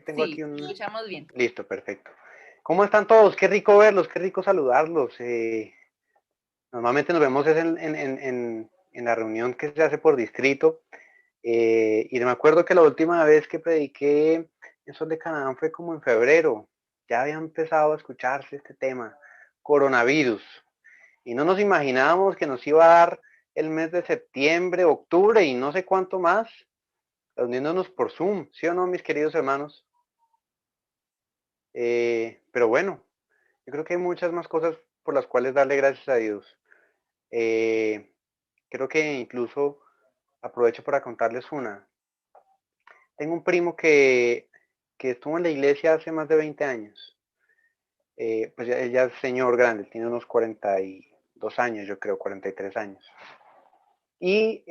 tengo Sí, aquí un... escuchamos bien. Listo, perfecto. ¿Cómo están todos? Qué rico verlos, qué rico saludarlos. Normalmente nos vemos en la reunión que se hace por distrito. Y me acuerdo que la última vez que prediqué en Sol de Canaán fue como en febrero. Ya había empezado a escucharse este tema, coronavirus. Y no nos imaginábamos que nos iba a dar el mes de septiembre, octubre y no sé cuánto más, reuniéndonos por Zoom, ¿sí o no, mis queridos hermanos? Pero bueno, yo creo que hay muchas más cosas por las cuales darle gracias a Dios. Eh, Creo que incluso aprovecho para contarles una. Tengo un primo que estuvo en la iglesia hace más de 20 años. Pues ya es señor grande, tiene unos 42 años, yo creo, 43 años. Y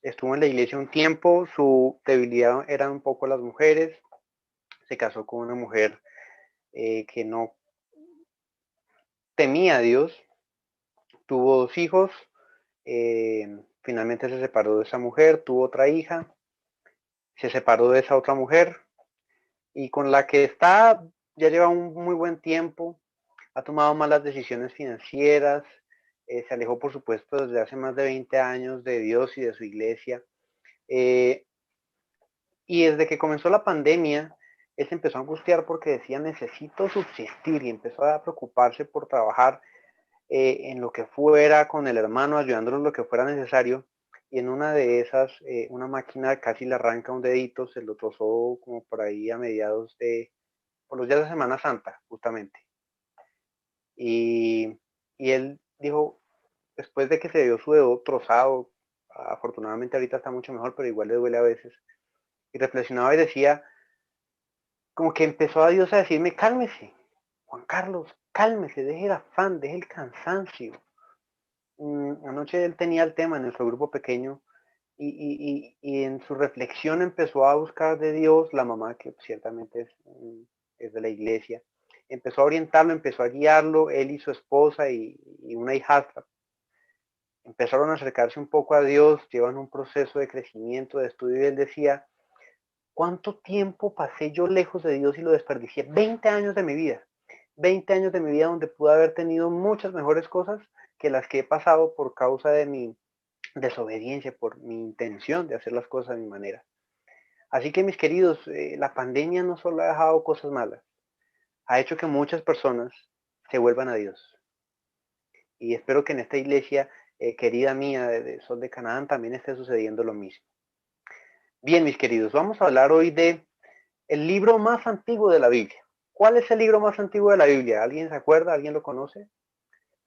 estuvo en la iglesia un tiempo, su debilidad eran un poco las mujeres, se casó con una mujer que no temía a Dios, tuvo 2 hijos, finalmente se separó de esa mujer, tuvo otra hija, se separó de esa otra mujer y con la que está ya lleva un muy buen tiempo, ha tomado malas decisiones financieras, se alejó por supuesto desde hace más de 20 años de Dios y de su iglesia. Eh, y desde que comenzó la pandemia, él se empezó a angustiar porque decía necesito subsistir y empezó a preocuparse por trabajar en lo que fuera con el hermano, ayudándolo en lo que fuera necesario. Y en una de esas, una máquina casi le arranca un dedito, se lo trozó como por ahí a mediados por los días de Semana Santa, justamente. Y, y él dijo, después de que se vio su dedo trozado, afortunadamente ahorita está mucho mejor, pero igual le duele a veces, y reflexionaba y decía, como que empezó a Dios a decirme, cálmese, Juan Carlos, cálmese, deje el afán, deje el cansancio. Anoche él tenía el tema en nuestro grupo pequeño y en su reflexión empezó a buscar de Dios, la mamá que ciertamente es de la iglesia, empezó a orientarlo, empezó a guiarlo, él y su esposa y una hijastra, empezaron a acercarse un poco a Dios, llevan un proceso de crecimiento, de estudio y él decía, ¿cuánto tiempo pasé yo lejos de Dios y lo desperdicié? 20 años de mi vida. 20 años de mi vida donde pude haber tenido muchas mejores cosas que las que he pasado por causa de mi desobediencia, por mi intención de hacer las cosas a mi manera. Así que mis queridos, la pandemia no solo ha dejado cosas malas, ha hecho que muchas personas se vuelvan a Dios. Y espero que en esta iglesia querida mía de Sol de Canaán también esté sucediendo lo mismo. Bien, mis queridos, vamos a hablar hoy de el libro más antiguo de la Biblia. ¿Cuál es el libro más antiguo de la Biblia? ¿Alguien se acuerda? ¿Alguien lo conoce?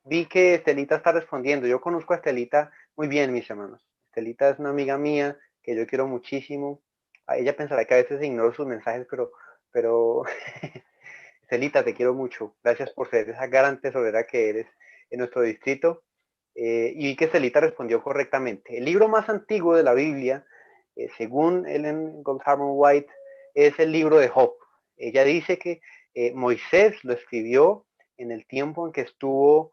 Vi que Estelita está respondiendo. Yo conozco a Estelita muy bien, mis hermanos. Estelita es una amiga mía que yo quiero muchísimo. A ella pensará que a veces ignoro sus mensajes, pero Estelita, te quiero mucho. Gracias por ser esa gran tesorera que eres en nuestro distrito. Y vi que Estelita respondió correctamente. El libro más antiguo de la Biblia, según Ellen Goldhammer White, es el libro de Job. Ella dice que Moisés lo escribió en el tiempo en que estuvo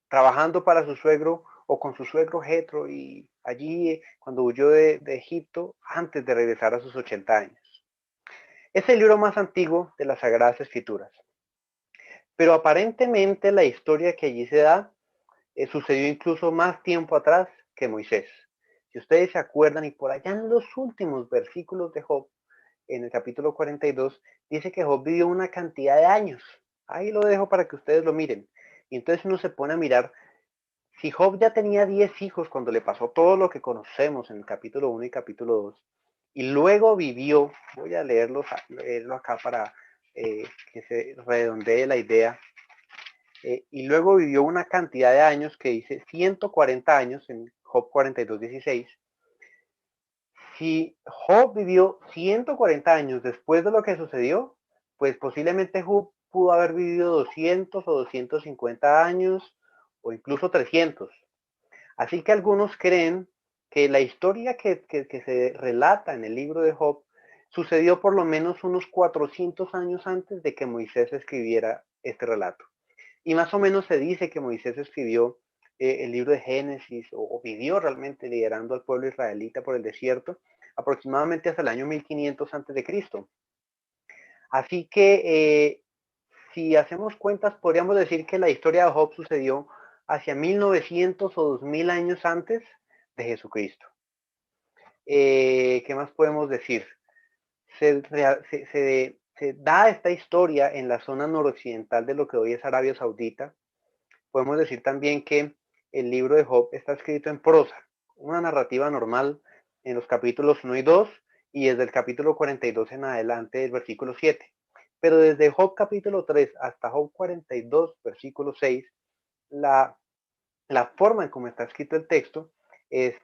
trabajando para su suegro o con su suegro Jetro y allí cuando huyó de Egipto antes de regresar a sus 80 años. Es el libro más antiguo de las Sagradas Escrituras. Pero aparentemente la historia que allí se da sucedió incluso más tiempo atrás que Moisés. Si ustedes se acuerdan y por allá en los últimos versículos de Job, en el capítulo 42, dice que Job vivió una cantidad de años. Ahí lo dejo para que ustedes lo miren. Y entonces uno se pone a mirar, si Job ya tenía 10 hijos cuando le pasó todo lo que conocemos en el capítulo 1 y capítulo 2, y luego vivió, voy a leerlo acá para que se redondee la idea, y luego vivió una cantidad de años que dice 140 años en Job 42:16. Si Job vivió 140 años después de lo que sucedió, pues posiblemente Job pudo haber vivido 200 o 250 años o incluso 300. Así que algunos creen que la historia que se relata en el libro de Job sucedió por lo menos unos 400 años antes de que Moisés escribiera este relato. Y más o menos se dice que Moisés escribió el libro de Génesis o vivió realmente liderando al pueblo israelita por el desierto aproximadamente hasta el año 1500 antes de Cristo. Así que si hacemos cuentas, podríamos decir que la historia de Job sucedió hacia 1900 o 2000 años antes de Jesucristo. ¿Qué más podemos decir? Se da esta historia en la zona noroccidental de lo que hoy es Arabia Saudita. Podemos decir también que el libro de Job está escrito en prosa, una narrativa normal en los capítulos 1 y 2 y desde el capítulo 42 en adelante del versículo 7. Pero desde Job capítulo 3 hasta Job 42, versículo 6, la forma en cómo está escrito el texto es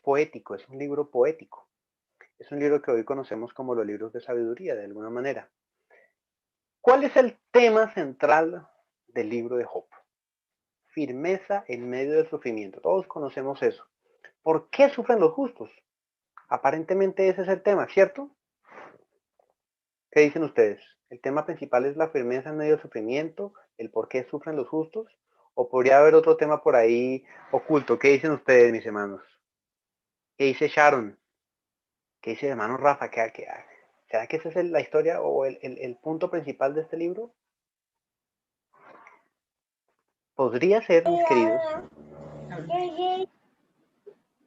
poético, es un libro poético. Es un libro que hoy conocemos como los libros de sabiduría, de alguna manera. ¿Cuál es el tema central del libro de Job? Firmeza en medio del sufrimiento. Todos conocemos eso. ¿Por qué sufren los justos? Aparentemente ese es el tema, ¿cierto? ¿Qué dicen ustedes? ¿El tema principal es la firmeza en medio del sufrimiento? ¿El por qué sufren los justos? ¿O podría haber otro tema por ahí oculto? ¿Qué dicen ustedes, mis hermanos? ¿Qué dice Sharon? ¿Qué dice el hermano Rafa? ¿Será que esa es la historia o el punto principal de este libro? Podría ser, mis queridos,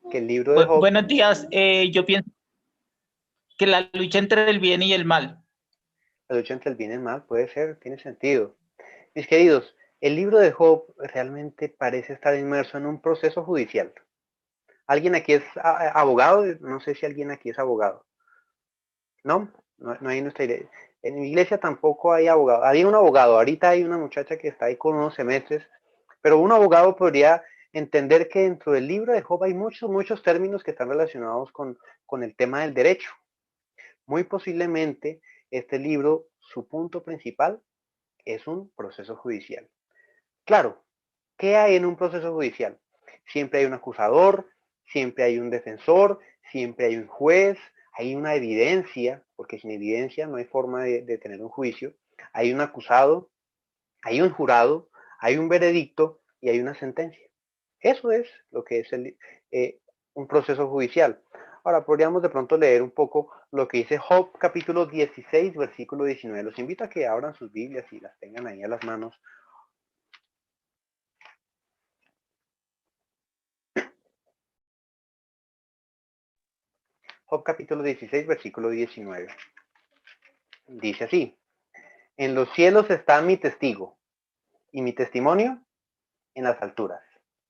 que el libro de Job... Buenos días. Yo pienso que la lucha entre el bien y el mal. La lucha entre el bien y el mal puede ser, tiene sentido. Mis queridos, el libro de Job realmente parece estar inmerso en un proceso judicial. ¿Alguien aquí es abogado? No sé si alguien aquí es abogado. No hay en nuestra iglesia. En mi iglesia tampoco hay abogado. Había un abogado, ahorita hay una muchacha que está ahí con unos semestres, pero un abogado podría entender que dentro del libro de Job hay muchos términos que están relacionados con el tema del derecho. Muy posiblemente este libro, su punto principal es un proceso judicial. Claro, ¿qué hay en un proceso judicial? Siempre hay un acusador, siempre hay un defensor, siempre hay un juez, hay una evidencia, porque sin evidencia no hay forma de tener un juicio. Hay un acusado, hay un jurado, hay un veredicto y hay una sentencia. Eso es lo que es un proceso judicial. Ahora, podríamos de pronto leer un poco lo que dice Job capítulo 16, versículo 19. Los invito a que abran sus Biblias y las tengan ahí a las manos. Job capítulo 16, versículo 19. Dice así: en los cielos está mi testigo y mi testimonio en las alturas.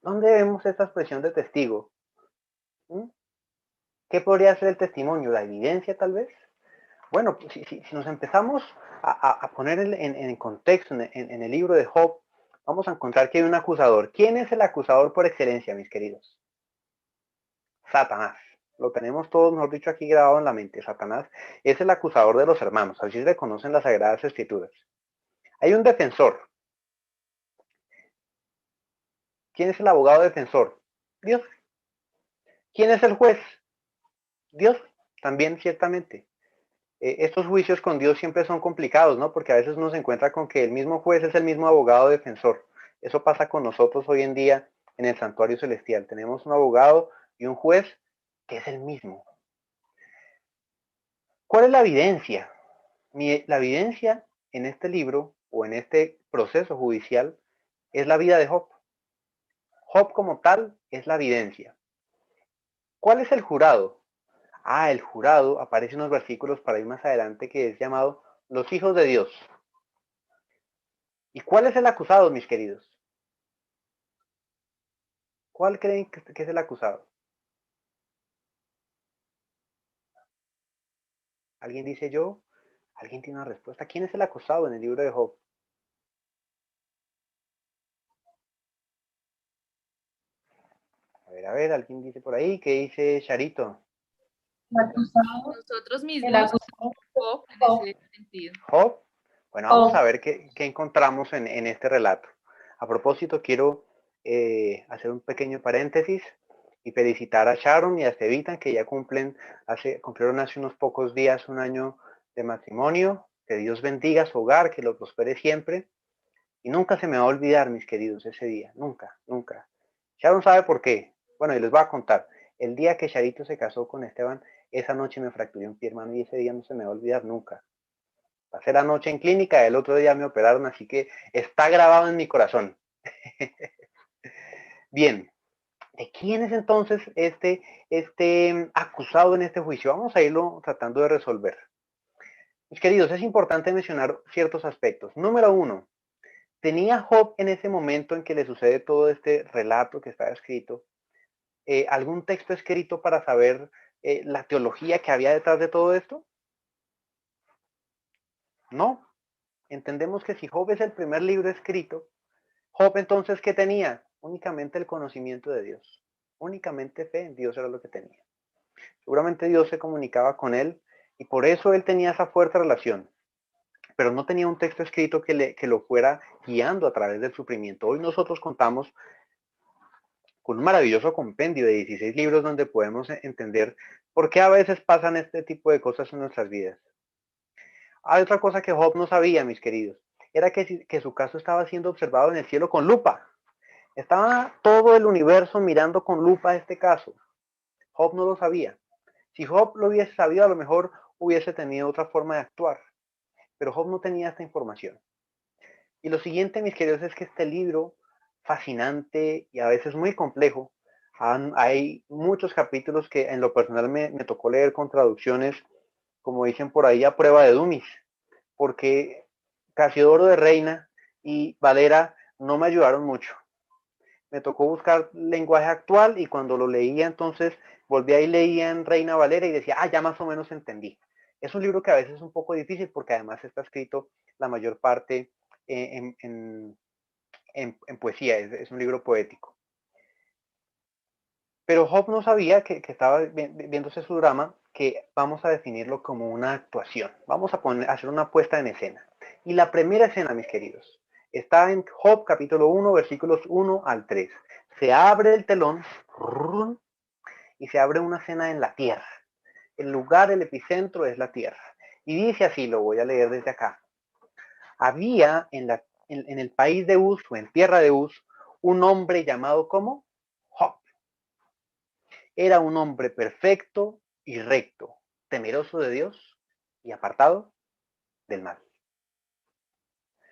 ¿Dónde vemos esta expresión de testigo? ¿Qué podría ser el testimonio? ¿La evidencia tal vez? Bueno, si nos empezamos a poner en contexto en el libro de Job, vamos a encontrar que hay un acusador. ¿Quién es el acusador por excelencia, mis queridos? Satanás. Lo tenemos todos, mejor dicho, aquí grabado en la mente. Satanás es el acusador de los hermanos, así se reconocen las Sagradas Escrituras. Hay un defensor. ¿Quién es el abogado defensor? Dios. ¿Quién es el juez? Dios, también ciertamente. Estos juicios con Dios siempre son complicados, ¿no? Porque a veces uno se encuentra con que el mismo juez es el mismo abogado defensor. Eso pasa con nosotros hoy en día en el santuario celestial. Tenemos un abogado y un juez que es el mismo. ¿Cuál es la evidencia? La evidencia en este libro o en este proceso judicial es la vida de Job. Job como tal es la evidencia. ¿Cuál es el jurado? El jurado aparece en unos versículos para ir más adelante que es llamado los hijos de Dios. ¿Y cuál es el acusado, mis queridos? ¿Cuál creen que es el acusado? ¿Alguien dice yo? ¿Alguien tiene una respuesta? ¿Quién es el acusado en el libro de Job? A ver, alguien dice por ahí. ¿Qué dice Charito? Nosotros mismos, Job, en ese sentido. ¿Job? Bueno, vamos a ver qué encontramos en este relato. A propósito, quiero hacer un pequeño paréntesis y felicitar a Sharon y a Estevita, que ya cumplieron hace unos pocos días un año de matrimonio. Que Dios bendiga su hogar, que lo prospere siempre. Y nunca se me va a olvidar, mis queridos, ese día. Nunca, nunca. Sharon sabe por qué. Bueno, y les voy a contar. El día que Charito se casó con Esteban, esa noche me fracturé un pie, hermano, y ese día no se me va a olvidar nunca. Pasé la noche en clínica, el otro día me operaron, así que está grabado en mi corazón. Bien, ¿de quién es entonces este acusado en este juicio? Vamos a irlo tratando de resolver. Mis queridos, es importante mencionar ciertos aspectos. Número uno, ¿tenía Job en ese momento en que le sucede todo este relato que está escrito, algún texto escrito para saber la teología que había detrás de todo esto? No. Entendemos que si Job es el primer libro escrito, Job entonces, ¿qué tenía? Únicamente el conocimiento de Dios. Únicamente fe en Dios era lo que tenía. Seguramente Dios se comunicaba con él y por eso él tenía esa fuerte relación. Pero no tenía un texto escrito que lo fuera guiando a través del sufrimiento. Hoy nosotros contamos con un maravilloso compendio de 16 libros donde podemos entender por qué a veces pasan este tipo de cosas en nuestras vidas. Hay otra cosa que Job no sabía, mis queridos, era que su caso estaba siendo observado en el cielo con lupa. Estaba todo el universo mirando con lupa este caso. Job no lo sabía. Si Job lo hubiese sabido, a lo mejor hubiese tenido otra forma de actuar. Pero Job no tenía esta información. Y lo siguiente, mis queridos, es que este libro, fascinante y a veces muy complejo, hay muchos capítulos que en lo personal me tocó leer con traducciones, como dicen por ahí, a prueba de dummies, porque Casiodoro de Reina y Valera no me ayudaron mucho. Me tocó buscar lenguaje actual y cuando lo leía entonces volvía y leía en Reina Valera y decía, ya más o menos entendí. Es un libro que a veces es un poco difícil porque además está escrito la mayor parte en poesía, es un libro poético. Pero Job no sabía que estaba viéndose su drama, que vamos a definirlo como una actuación. Vamos a hacer una puesta en escena. Y la primera escena, mis queridos, está en Job capítulo 1, versículos 1 al 3. Se abre el telón y se abre una escena en la tierra. El lugar, el epicentro es la tierra. Y dice así, lo voy a leer desde acá. Había en el país de Uz, o en tierra de Uz, un hombre llamado como Job. Era un hombre perfecto y recto, temeroso de Dios y apartado del mal.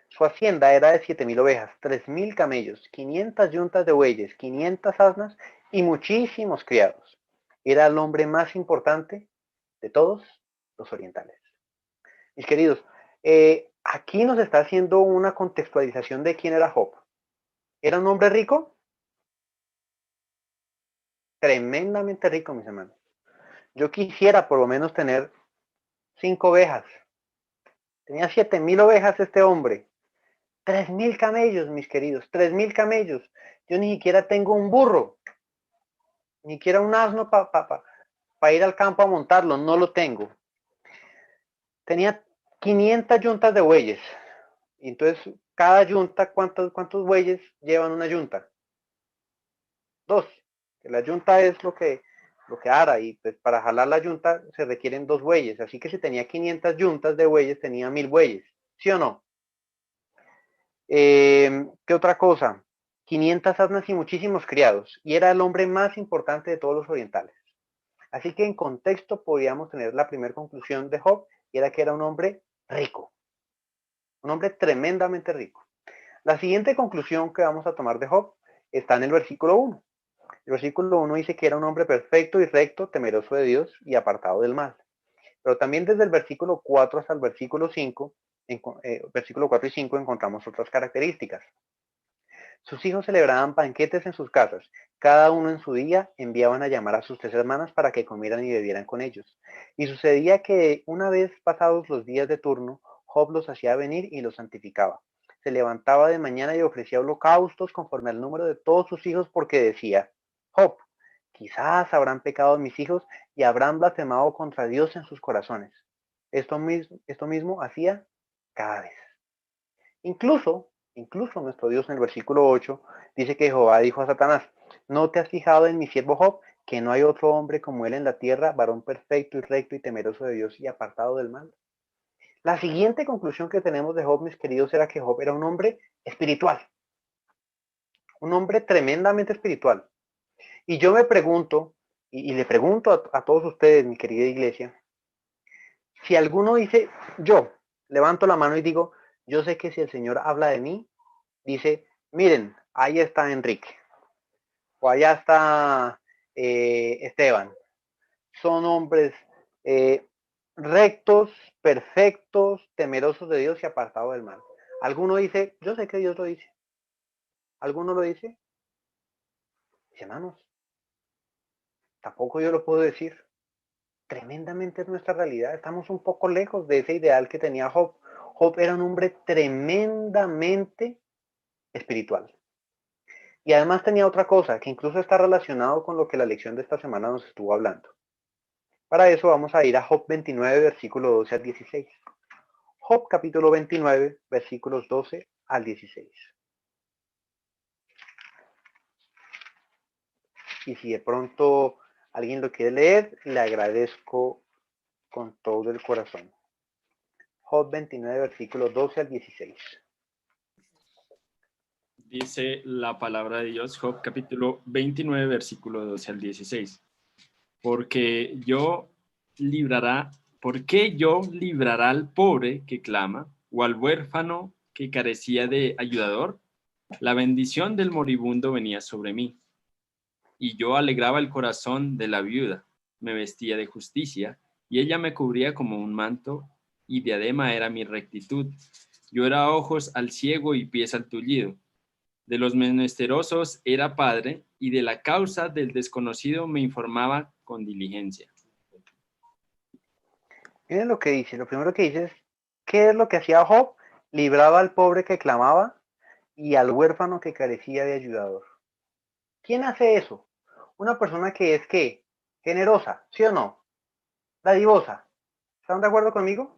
Su hacienda era de 7,000 ovejas, 3,000 camellos, 500 yuntas de bueyes, 500 asnas y muchísimos criados. Era el hombre más importante de todos los orientales. Mis queridos, aquí nos está haciendo una contextualización de quién era Job. ¿Era un hombre rico? Tremendamente rico, mis hermanos. Yo quisiera por lo menos tener 5 ovejas. Tenía 7,000 ovejas este hombre. 3,000 camellos, mis queridos. 3,000 camellos. Yo ni siquiera tengo un burro. Ni siquiera un asno para ir al campo a montarlo. No lo tengo. Tenía 500 yuntas de bueyes. Y entonces, cada yunta, ¿cuántos bueyes llevan una yunta? 2. Que la yunta es lo que ara, y pues para jalar la yunta se requieren 2 bueyes. Así que si tenía 500 yuntas de bueyes, tenía 1,000 bueyes. ¿Sí o no? ¿Qué otra cosa? 500 asnas y muchísimos criados. Y era el hombre más importante de todos los orientales. Así que en contexto podríamos tener la primera conclusión de Job, y era que era un hombre rico. Un hombre tremendamente rico. La siguiente conclusión que vamos a tomar de Job está en el versículo 1. El versículo 1 dice que era un hombre perfecto y recto, temeroso de Dios y apartado del mal. Pero también desde el versículo 4 hasta el versículo 5, versículo 4 y 5 encontramos otras características. Sus hijos celebraban banquetes en sus casas. Cada uno en su día enviaban a llamar a sus 3 hermanas para que comieran y bebieran con ellos. Y sucedía que una vez pasados los días de turno, Job los hacía venir y los santificaba. Se levantaba de mañana y ofrecía holocaustos conforme al número de todos sus hijos, porque decía, Job, quizás habrán pecado mis hijos y habrán blasfemado contra Dios en sus corazones. Esto mismo hacía cada vez. Incluso nuestro Dios en el versículo 8 dice que Jehová dijo a Satanás, ¿no te has fijado en mi siervo Job, que no hay otro hombre como él en la tierra, varón perfecto y recto y temeroso de Dios y apartado del mal? La siguiente conclusión que tenemos de Job, mis queridos, era que Job era un hombre espiritual. Un hombre tremendamente espiritual. Y yo me pregunto, Y le pregunto a todos ustedes, mi querida iglesia, si alguno dice, yo levanto la mano y digo, yo sé que si el Señor habla de mí, dice, miren, ahí está Enrique, o allá está Esteban, son hombres eh, rectos, perfectos, temerosos de Dios y apartados del mal. Alguno dice, yo sé que Dios lo dice. ¿Alguno lo dice? Dice, hermanos, tampoco yo lo puedo decir. Tremendamente es nuestra realidad. Estamos un poco lejos de ese ideal que tenía Job. Job era un hombre tremendamente espiritual. Y además tenía otra cosa, que incluso está relacionado con lo que la lección de esta semana nos estuvo hablando. Para eso vamos a ir a Job 29, versículo 12 al 16. Job capítulo 29, versículos 12 al 16. Y si de pronto alguien lo quiere leer, le agradezco con todo el corazón. Job 29, versículos 12 al 16. Dice la palabra de Dios, Job capítulo 29, versículo 12 al 16. ¿Por qué yo librará al pobre que clama, o al huérfano que carecía de ayudador? La bendición del moribundo venía sobre mí, y yo alegraba el corazón de la viuda. Me vestía de justicia, y ella me cubría como un manto, y diadema era mi rectitud. Yo era ojos al ciego y pies al tullido. De los menesterosos era padre, y de la causa del desconocido me informaba con diligencia. Miren lo que dice. Lo primero que dice es, ¿qué es lo que hacía Job? Libraba al pobre que clamaba y al huérfano que carecía de ayudador. ¿Quién hace eso? Una persona que es, ¿qué? Generosa, ¿sí o no? Dadivosa. ¿Están de acuerdo conmigo?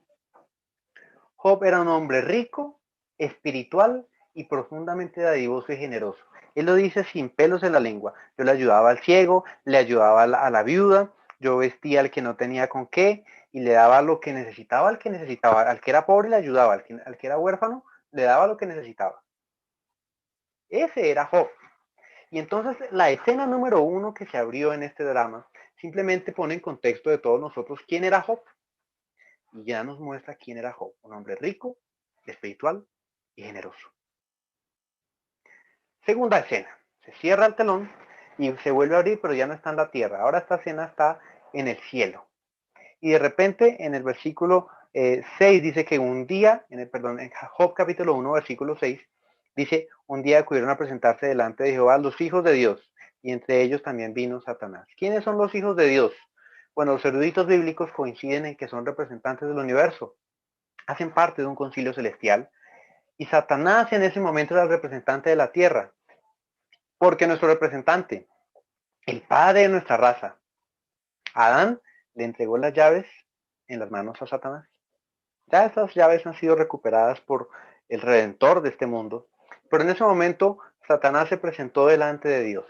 Job era un hombre rico, espiritual y profundamente dadivoso y generoso. Él lo dice sin pelos en la lengua. Yo le ayudaba al ciego, le ayudaba a la viuda, yo vestía al que no tenía con qué y le daba lo que necesitaba al que necesitaba. Al que era pobre le ayudaba, al que era huérfano le daba lo que necesitaba. Ese era Job. Y entonces la escena número 1 que se abrió en este drama simplemente pone en contexto de todos nosotros quién era Job. Y ya nos muestra quién era Job, un hombre rico, espiritual y generoso. Segunda escena, se cierra el telón y se vuelve a abrir, pero ya no está en la tierra. Ahora esta escena está en el cielo. Y de repente en el versículo 6 dice que un día, en Job capítulo 1, versículo 6, dice, un día acudieron a presentarse delante de Jehová los hijos de Dios, y entre ellos también vino Satanás. ¿Quiénes son los hijos de Dios? Bueno, los eruditos bíblicos coinciden en que son representantes del universo, hacen parte de un concilio celestial, y Satanás en ese momento era el representante de la tierra, porque nuestro representante, el padre de nuestra raza, Adán, le entregó las llaves en las manos a Satanás. Ya esas llaves han sido recuperadas por el Redentor de este mundo, pero en ese momento Satanás se presentó delante de Dios.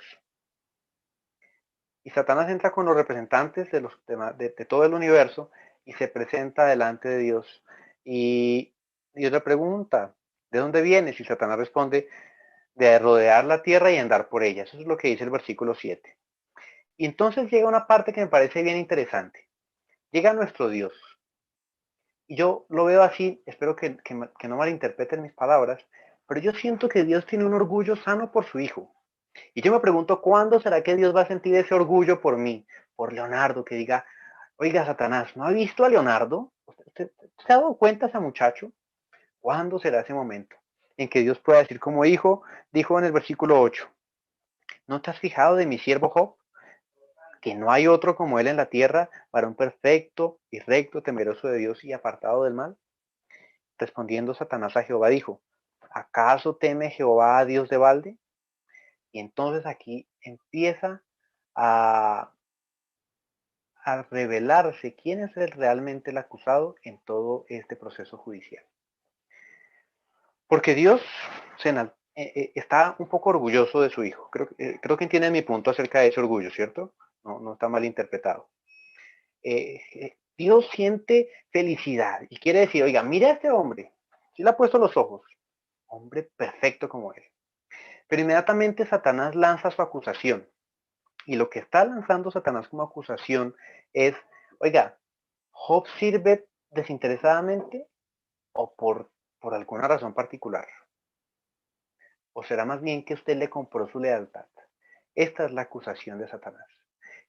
Y Satanás entra con los representantes de todo el universo y se presenta delante de Dios. Y Dios le pregunta, ¿de dónde vienes? Y Satanás responde, de rodear la tierra y andar por ella. Eso es lo que dice el versículo 7. Y entonces llega una parte que me parece bien interesante. Llega nuestro Dios. Y yo lo veo así, espero que no malinterpreten mis palabras, pero yo siento que Dios tiene un orgullo sano por su hijo. Y yo me pregunto, ¿cuándo será que Dios va a sentir ese orgullo por mí, por Leonardo, que diga, oiga, Satanás, ¿no ha visto a Leonardo? ¿Usted se ha dado cuenta ese muchacho? ¿Cuándo será ese momento en que Dios pueda decir como hijo, dijo en el versículo 8, ¿no te has fijado de mi siervo Job? Que no hay otro como él en la tierra, varón perfecto y recto, temeroso de Dios y apartado del mal. Respondiendo Satanás a Jehová dijo, ¿acaso teme Jehová a Dios de balde? Y entonces aquí empieza a, a revelarse quién es realmente el acusado en todo este proceso judicial. Porque Dios está un poco orgulloso de su hijo. Creo que entienden mi punto acerca de ese orgullo, ¿cierto? No está mal interpretado. Dios siente felicidad y quiere decir, oiga, mira a este hombre, si le ha puesto los ojos, hombre perfecto como él. Pero inmediatamente Satanás lanza su acusación. Y lo que está lanzando Satanás como acusación es, oiga, ¿Job sirve desinteresadamente o por alguna razón particular? ¿O será más bien que usted le compró su lealtad? Esta es la acusación de Satanás,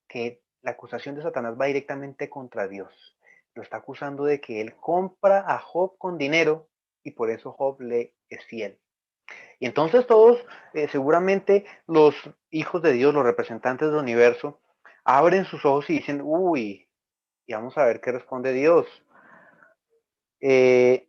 que la acusación de Satanás va directamente contra Dios. Lo está acusando de que él compra a Job con dinero y por eso Job le es fiel. Y entonces todos, seguramente los hijos de Dios, los representantes del universo, abren sus ojos y dicen, uy, y vamos a ver qué responde Dios. Eh,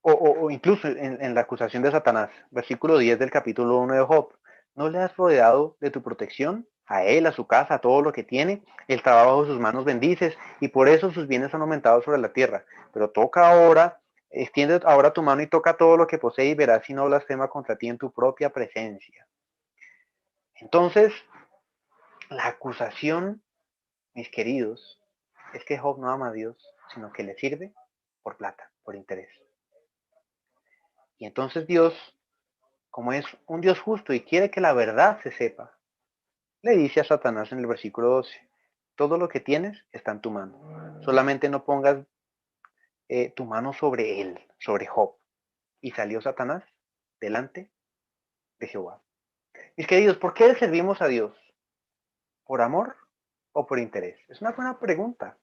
o incluso en la acusación de Satanás, versículo 10 del capítulo 1 de Job, ¿no le has rodeado de tu protección? A él, a su casa, a todo lo que tiene, el trabajo de sus manos bendices, y por eso sus bienes han aumentado sobre la tierra. Pero toca ahora, extiende ahora tu mano y toca todo lo que posee y verás si no blasfema contra ti en tu propia presencia. Entonces, la acusación, mis queridos, es que Job no ama a Dios, sino que le sirve por plata, por interés. Y entonces Dios, como es un Dios justo y quiere que la verdad se sepa, le dice a Satanás en el versículo 12, todo lo que tienes está en tu mano, solamente no pongas tu mano sobre él, sobre Job. Y salió Satanás delante de Jehová. Mis queridos, ¿por qué le servimos a Dios? ¿Por amor o por interés? Es una buena pregunta.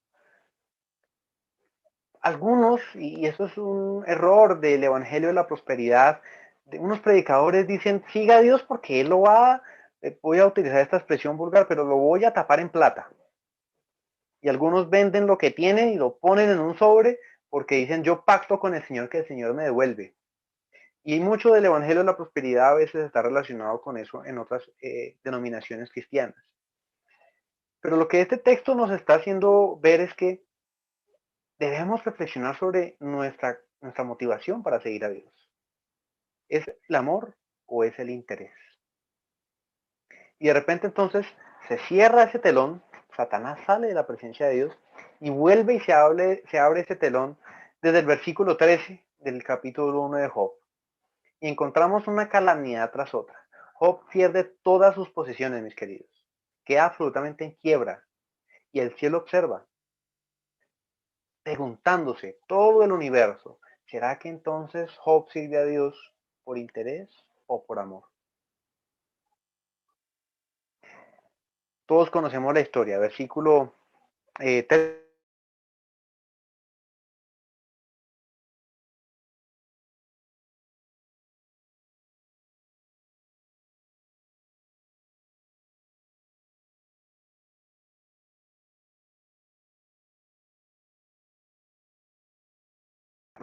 Algunos, y eso es un error del Evangelio de la Prosperidad, de unos predicadores dicen, siga a Dios porque Él lo va, voy a utilizar esta expresión vulgar, pero lo voy a tapar en plata. Y algunos venden lo que tienen y lo ponen en un sobre porque dicen, yo pacto con el Señor que el Señor me devuelve. Y mucho del Evangelio de la Prosperidad a veces está relacionado con eso en otras denominaciones cristianas. Pero lo que este texto nos está haciendo ver es que debemos reflexionar sobre nuestra motivación para seguir a Dios. ¿Es el amor o es el interés? Y de repente entonces se cierra ese telón, Satanás sale de la presencia de Dios y vuelve y se abre ese telón desde el versículo 13 del capítulo 1 de Job. Y encontramos una calamidad tras otra. Job pierde todas sus posesiones, mis queridos. Queda absolutamente en quiebra. Y el cielo observa, preguntándose todo el universo, ¿será que entonces Job sirve a Dios por interés o por amor? Todos conocemos la historia, versículo 3.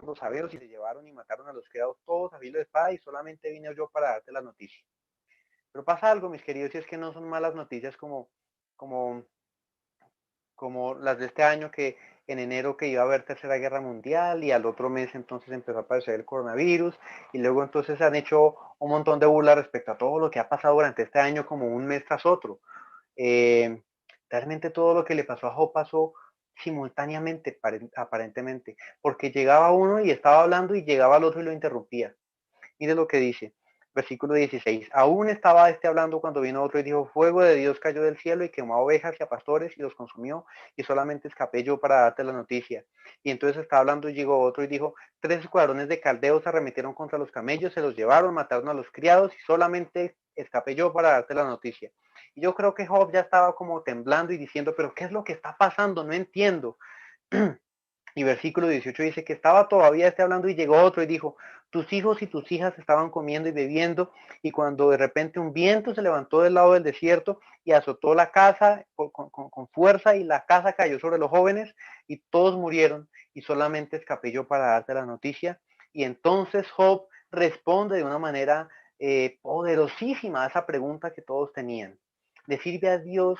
Los sabeos y se llevaron y mataron a los criados todos a filo de espada y solamente vine yo para darte la noticia. Pero pasa algo, mis queridos, y es que no son malas noticias como, como las de este año, que en enero que iba a haber tercera guerra mundial y al otro mes entonces empezó a aparecer el coronavirus y luego entonces han hecho un montón de burlas respecto a todo lo que ha pasado durante este año como un mes tras otro. Eh, Realmente todo lo que le pasó a Job pasó simultáneamente, aparentemente, porque llegaba uno y estaba hablando y llegaba el otro y lo interrumpía. Mire lo que dice, versículo 16. Aún estaba este hablando cuando vino otro y dijo, fuego de Dios cayó del cielo y quemó a ovejas y a pastores y los consumió, y solamente escapé yo para darte la noticia. Y entonces estaba hablando y llegó otro y dijo, 3 escuadrones de caldeos arremetieron contra los camellos, se los llevaron, mataron a los criados y solamente escapé yo para darte la noticia. Y yo creo que Job ya estaba como temblando y diciendo, pero ¿qué es lo que está pasando? No entiendo. Y versículo 18 dice que estaba todavía hablando y llegó otro y dijo, tus hijos y tus hijas estaban comiendo y bebiendo, y cuando de repente un viento se levantó del lado del desierto y azotó la casa con fuerza, y la casa cayó sobre los jóvenes y todos murieron, y solamente escapé yo para darte la noticia. Y entonces Job responde de una manera poderosísima a esa pregunta que todos tenían. ¿Le sirve a Dios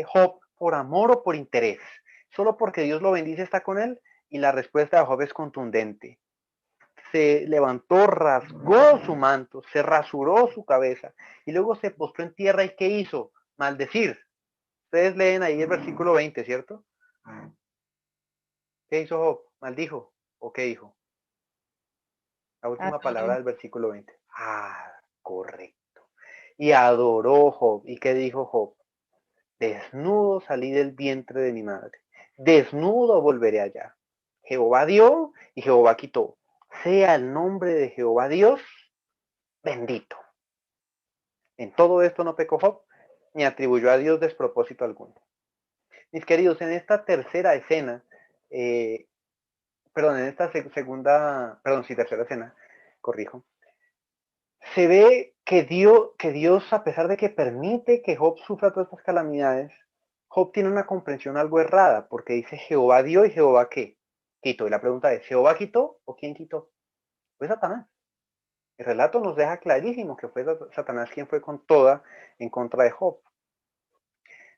Job por amor o por interés? ¿Solo porque Dios lo bendice está con él? Y la respuesta de Job es contundente. Se levantó, rasgó su manto, se rasuró su cabeza y luego se postró en tierra. ¿Y qué hizo? Maldecir. Ustedes leen ahí el versículo 20, ¿cierto? ¿Qué hizo Job? ¿Maldijo? ¿O qué dijo? La última palabra del versículo 20. Ah, correcto. Y adoró Job. ¿Y qué dijo Job? desnudo salí del vientre de mi madre, desnudo volveré allá. Jehová dio y Jehová quitó. Sea el nombre de Jehová Dios bendito. En todo esto no pecó Job, ni atribuyó a Dios despropósito alguno. Mis queridos, en esta tercera escena, en esta tercera escena, corrijo, se ve que Dios, a pesar de que permite que Job sufra todas estas calamidades, Job tiene una comprensión algo errada, porque dice Jehová dio y Jehová ¿qué? Quitó. Y la pregunta es, ¿Jehová quitó o quién quitó? Fue Satanás. El relato nos deja clarísimo que fue Satanás quien fue con toda en contra de Job.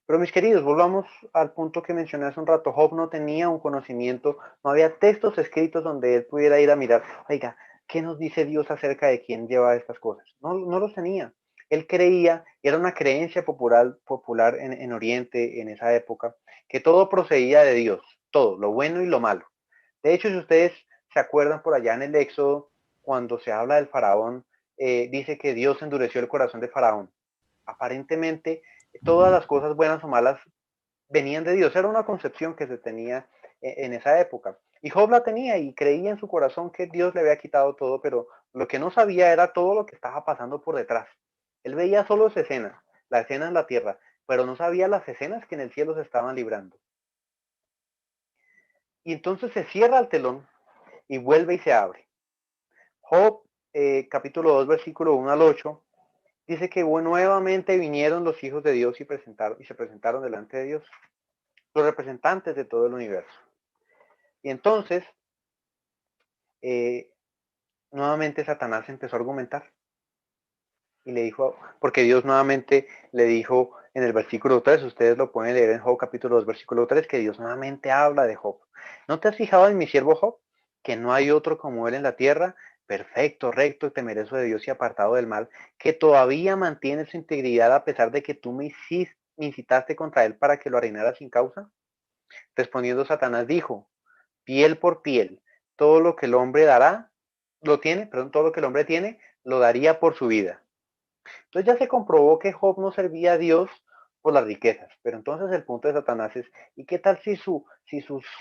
Pero mis queridos, volvamos al punto que mencioné hace un rato. Job no tenía un conocimiento, no había textos escritos donde él pudiera ir a mirar, oiga, ¿qué nos dice Dios acerca de quién lleva estas cosas? No los tenía. Él creía, y era una creencia popular en Oriente en esa época, que todo procedía de Dios, todo, lo bueno y lo malo. De hecho, si ustedes se acuerdan por allá en el Éxodo, cuando se habla del faraón, dice que Dios endureció el corazón de faraón. Aparentemente, todas las cosas buenas o malas venían de Dios. Era una concepción que se tenía en esa época. Y Job la tenía y creía en su corazón que Dios le había quitado todo, pero lo que no sabía era todo lo que estaba pasando por detrás. Él veía solo esa escena, la escena en la tierra, pero no sabía las escenas que en el cielo se estaban librando. Y entonces se cierra el telón y vuelve y se abre. Job, capítulo 2, versículo 1 al 8, dice que nuevamente vinieron los hijos de Dios y se presentaron delante de Dios, los representantes de todo el universo. Y entonces, nuevamente Satanás empezó a argumentar. Y le dijo, porque Dios nuevamente le dijo en el versículo 3, ustedes lo pueden leer en Job capítulo 2, versículo 3, que Dios nuevamente habla de Job. ¿No te has fijado en mi siervo Job? Que no hay otro como él en la tierra, perfecto, recto, temeroso de Dios y apartado del mal, que todavía mantiene su integridad a pesar de que tú me incitaste contra él para que lo arruinara sin causa. Respondiendo Satanás dijo, piel por piel, todo lo que el hombre todo lo que el hombre tiene, lo daría por su vida. Entonces ya se comprobó que Job no servía a Dios por las riquezas, pero entonces el punto de Satanás es, ¿y qué tal si su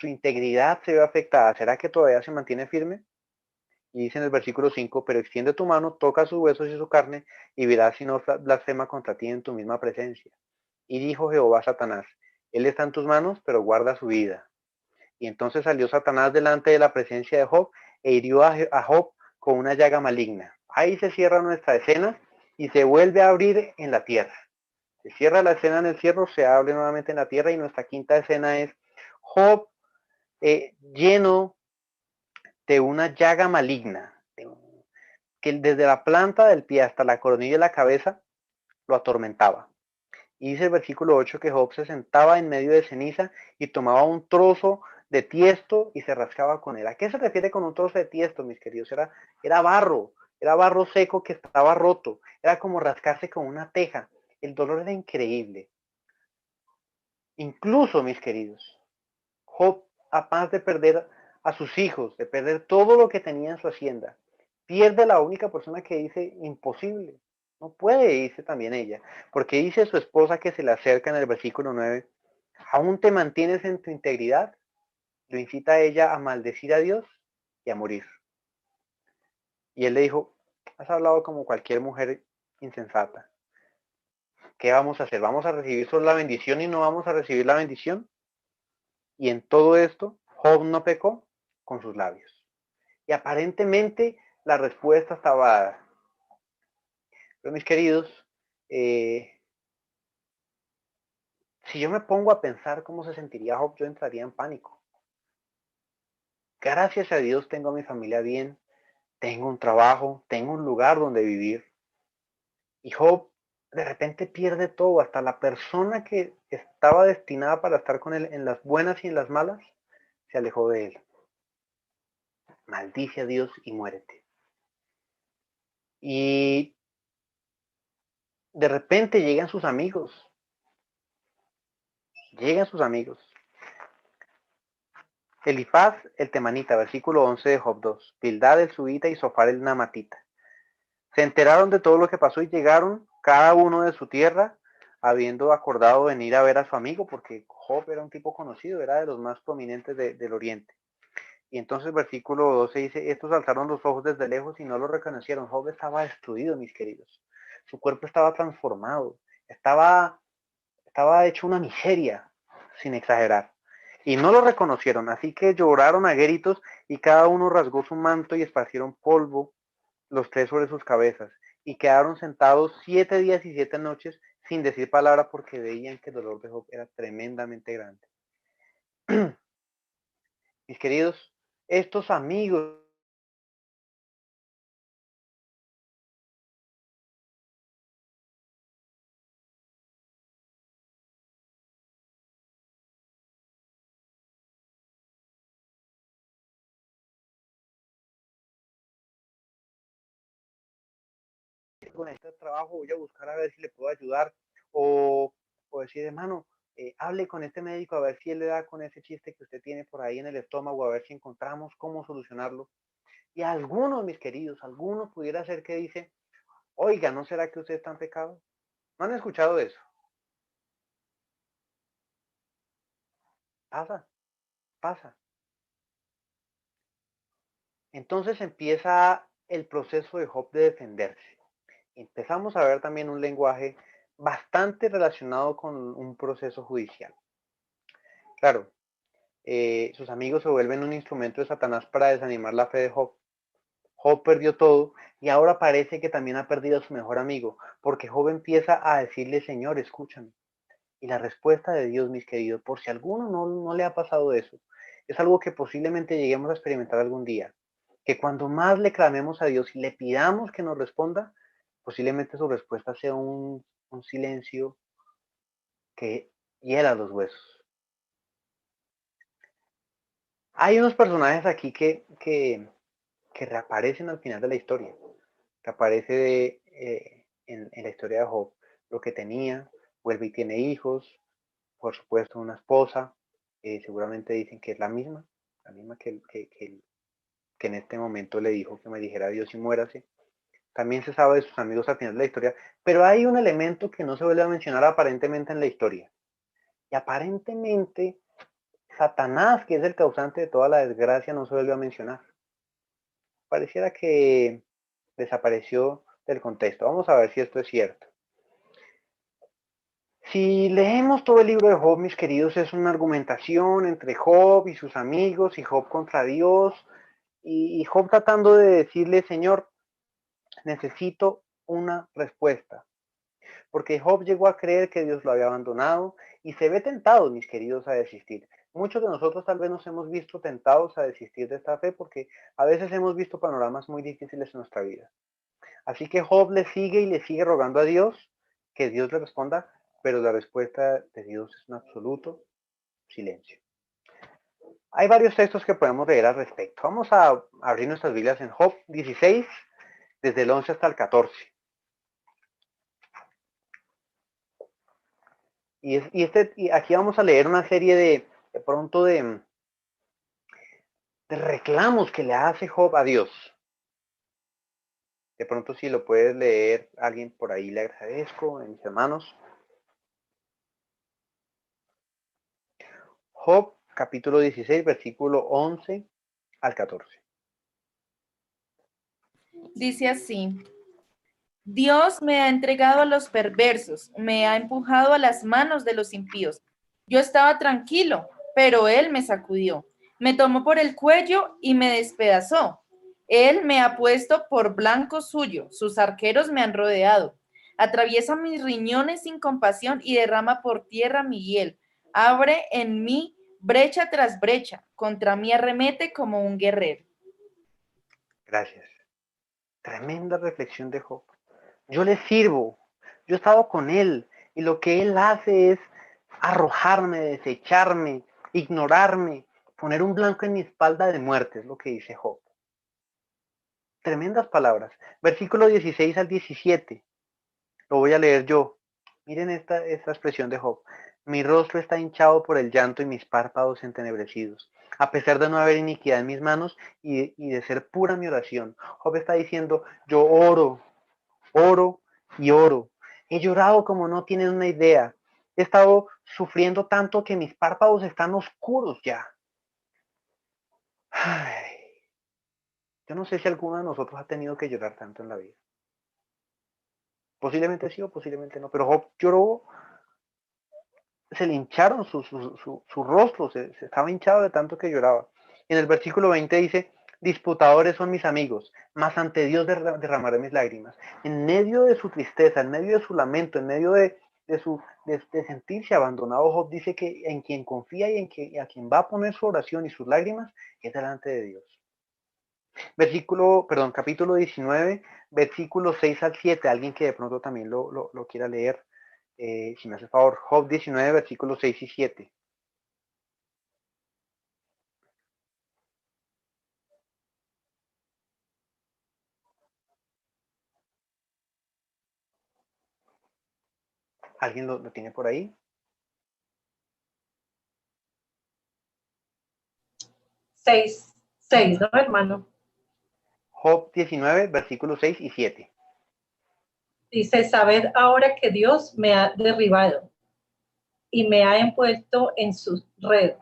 integridad se ve afectada? ¿Será que todavía se mantiene firme? Y dice en el versículo 5, pero extiende tu mano, toca sus huesos y su carne, y verás si no blasfema contra ti en tu misma presencia. Y dijo Jehová a Satanás, él está en tus manos, pero guarda su vida. Y entonces salió Satanás delante de la presencia de Job e hirió a Job con una llaga maligna. Ahí se cierra nuestra escena y se vuelve a abrir en la tierra. Se cierra la escena en el cielo, se abre nuevamente en la tierra y nuestra quinta escena es Job lleno de una llaga maligna, que desde la planta del pie hasta la coronilla de la cabeza lo atormentaba. Y dice el versículo 8 que Job se sentaba en medio de ceniza y tomaba un trozo de tiesto y se rascaba con él. ¿A qué se refiere con un trozo de tiesto, mis queridos? Era barro seco que estaba roto. Era como rascarse con una teja. El dolor era increíble. Incluso, mis queridos, Job, capaz de perder a sus hijos, de perder todo lo que tenía en su hacienda, pierde la única persona que dice imposible. No puede irse también ella, porque dice su esposa que se le acerca en el versículo 9, ¿aún te mantienes en tu integridad? Lo incita a ella a maldecir a Dios y a morir. Y él le dijo, has hablado como cualquier mujer insensata. ¿Qué vamos a hacer? ¿Vamos a recibir solo la bendición y no vamos a recibir la bendición? Y en todo esto, Job no pecó con sus labios. Y aparentemente la respuesta estaba dada. Pero mis queridos, si yo me pongo a pensar cómo se sentiría Job, yo entraría en pánico. Gracias a Dios tengo a mi familia bien, tengo un trabajo, tengo un lugar donde vivir. Y Job de repente pierde todo, hasta la persona que estaba destinada para estar con él en las buenas y en las malas, se alejó de él. Maldice a Dios y muérete. Y de repente llegan sus amigos. Elifaz el temanita, versículo 11 de Job 2. Bildad el subita y Zofar el namatita. Se enteraron de todo lo que pasó y llegaron cada uno de su tierra habiendo acordado venir a ver a su amigo, porque Job era un tipo conocido, era de los más prominentes del Oriente. Y entonces versículo 12 dice, estos alzaron los ojos desde lejos y no lo reconocieron. Job estaba destruido, mis queridos. Su cuerpo estaba transformado, estaba hecho una miseria, sin exagerar. Y no lo reconocieron, así que lloraron a gritos y cada uno rasgó su manto y esparcieron polvo los tres sobre sus cabezas. Y quedaron sentados 7 días y 7 noches sin decir palabra porque veían que el dolor de Job era tremendamente grande. Mis queridos, estos amigos con este trabajo voy a buscar a ver si le puedo ayudar o decir, hermano, hable con este médico a ver si él le da con ese chiste que usted tiene por ahí en el estómago, a ver si encontramos cómo solucionarlo. Y algunos, mis queridos, algunos pudiera ser que dice, oiga, ¿no será que usted está en pecado? ¿No han escuchado eso? Pasa, pasa. Entonces empieza el proceso de Job de defenderse. Empezamos a ver también un lenguaje bastante relacionado con un proceso judicial. Claro, sus amigos se vuelven un instrumento de Satanás para desanimar la fe de Job. Job perdió todo y ahora parece que también ha perdido a su mejor amigo, porque Job empieza a decirle, Señor, escúchame. Y la respuesta de Dios, mis queridos, por si a alguno no le ha pasado eso, es algo que posiblemente lleguemos a experimentar algún día. Que cuando más le clamemos a Dios y le pidamos que nos responda, posiblemente su respuesta sea un silencio que hiela los huesos. Hay unos personajes aquí que reaparecen al final de la historia, que aparece en la historia de Job. Lo que tenía, vuelve y tiene hijos, por supuesto una esposa, seguramente dicen que es la misma que en este momento le dijo que me dijera Dios y muérase. También se sabe de sus amigos al final de la historia, pero hay un elemento que no se vuelve a mencionar aparentemente en la historia. Y aparentemente Satanás, que es el causante de toda la desgracia, no se vuelve a mencionar. Pareciera que desapareció del contexto. Vamos a ver si esto es cierto. Si leemos todo el libro de Job, mis queridos, es una argumentación entre Job y sus amigos y Job contra Dios y Job tratando de decirle, Señor, necesito una respuesta. Porque Job llegó a creer que Dios lo había abandonado y se ve tentado, mis queridos, a desistir. Muchos de nosotros tal vez nos hemos visto tentados a desistir de esta fe porque a veces hemos visto panoramas muy difíciles en nuestra vida. Así que Job le sigue y le sigue rogando a Dios que Dios le responda, pero la respuesta de Dios es un absoluto silencio. Hay varios textos que podemos leer al respecto. Vamos a abrir nuestras Biblias en Job 16, desde el 11 hasta el 14. Y aquí vamos a leer una serie de pronto de reclamos que le hace Job a Dios. De pronto si lo puedes leer alguien por ahí, le agradezco, mis hermanos. Job, capítulo 16, versículo 11 al 14. Dice así: Dios me ha entregado a los perversos, me ha empujado a las manos de los impíos. Yo estaba tranquilo, pero Él me sacudió, me tomó por el cuello y me despedazó. Él me ha puesto por blanco suyo, sus arqueros me han rodeado. Atraviesa mis riñones sin compasión y derrama por tierra mi hiel. Abre en mí brecha tras brecha, contra mí arremete como un guerrero. Gracias. Tremenda reflexión de Job. Yo le sirvo, yo he estado con él y lo que él hace es arrojarme, desecharme, ignorarme, poner un blanco en mi espalda de muerte, es lo que dice Job. Tremendas palabras. Versículo 16 al 17. Lo voy a leer yo. Miren esta expresión de Job. Mi rostro está hinchado por el llanto y mis párpados entenebrecidos. A pesar de no haber iniquidad en mis manos y de ser pura mi oración. Job está diciendo, yo oro y oro. He llorado como no tienen una idea. He estado sufriendo tanto que mis párpados están oscuros ya. Ay, yo no sé si alguno de nosotros ha tenido que llorar tanto en la vida. Posiblemente sí o posiblemente no, pero Job lloró, se le hincharon su rostro, se estaba hinchado de tanto que lloraba. En el versículo 20 dice, disputadores son mis amigos, mas ante Dios derramaré mis lágrimas. En medio de su tristeza, en medio de su lamento, en medio de sentirse abandonado, Job dice que en quien confía y a quien va a poner su oración y sus lágrimas es delante de Dios. Capítulo 19, versículos 6 al 7, alguien que de pronto también lo quiera leer, si me hace favor, Job 19, versículos 6 y 7. ¿Alguien lo tiene por ahí? 6, ¿no, hermano? Job 19, versículos 6 y 7. Dice, sabed ahora que Dios me ha derribado y me ha envuelto en su red.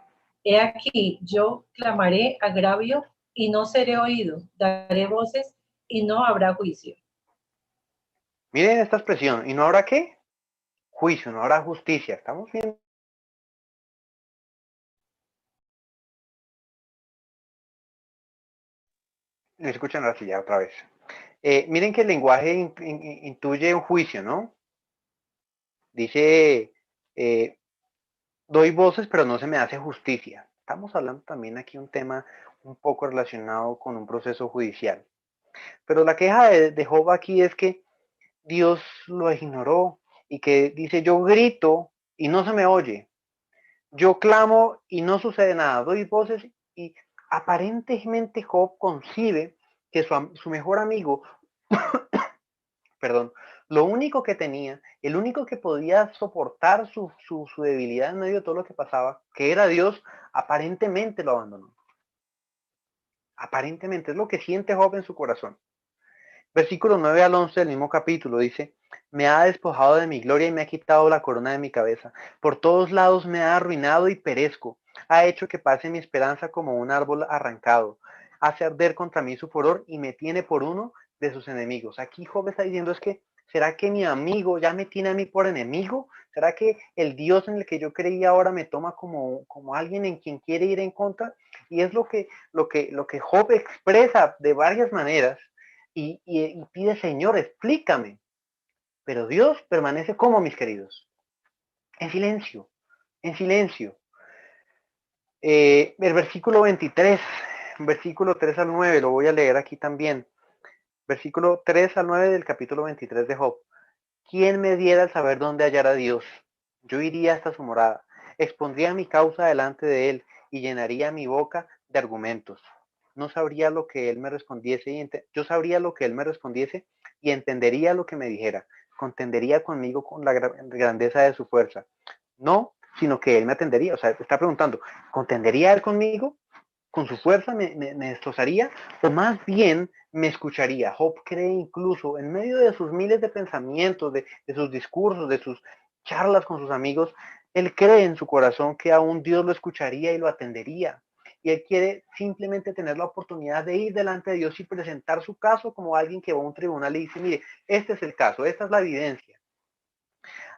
He aquí, yo clamaré agravio y no seré oído, daré voces y no habrá juicio. Miren esta expresión, ¿y no habrá qué? Juicio, no habrá justicia. ¿Estamos viendo? Me escuchan ahora sí ya otra vez. Miren que el lenguaje intuye un juicio, ¿no? Dice, doy voces, pero no se me hace justicia. Estamos hablando también aquí un tema un poco relacionado con un proceso judicial. Pero la queja de Job aquí es que Dios lo ignoró y que dice, yo grito y no se me oye. Yo clamo y no sucede nada. Doy voces y aparentemente Job concibe que su mejor amigo, perdón, lo único que tenía, el único que podía soportar su debilidad en medio de todo lo que pasaba, que era Dios, aparentemente lo abandonó. Aparentemente es lo que siente Job en su corazón. Versículo 9 al 11 del mismo capítulo dice, me ha despojado de mi gloria y me ha quitado la corona de mi cabeza. Por todos lados me ha arruinado y perezco. Ha hecho que pase mi esperanza como un árbol arrancado. Hace arder contra mí su furor y me tiene por uno de sus enemigos. Aquí Job está diciendo es que, ¿será que mi amigo ya me tiene a mí por enemigo? ¿Será que el Dios en el que yo creía ahora me toma como alguien en quien quiere ir en contra? Y es lo que Job expresa de varias maneras. Y pide, Señor, explícame. Pero Dios permanece como, mis queridos, en silencio, en silencio. El versículo 23, versículo 3 al 9, lo voy a leer aquí también. Versículo 3 al 9 del capítulo 23 de Job. ¿Quién me diera el saber dónde hallar a Dios? Yo iría hasta su morada, expondría mi causa delante de él y llenaría mi boca de argumentos. No sabría lo que él me respondiese yo sabría lo que él me respondiese y entendería lo que me dijera. Contendería conmigo con la grandeza de su fuerza. No, sino que él me atendería. O sea, está preguntando, ¿contendería él conmigo? ¿Con su fuerza me destrozaría? ¿O más bien me escucharía? Job cree incluso en medio de sus miles de pensamientos, de sus discursos, de sus charlas con sus amigos, él cree en su corazón que aún Dios lo escucharía y lo atendería. Y él quiere simplemente tener la oportunidad de ir delante de Dios y presentar su caso como alguien que va a un tribunal y dice, mire, este es el caso, esta es la evidencia.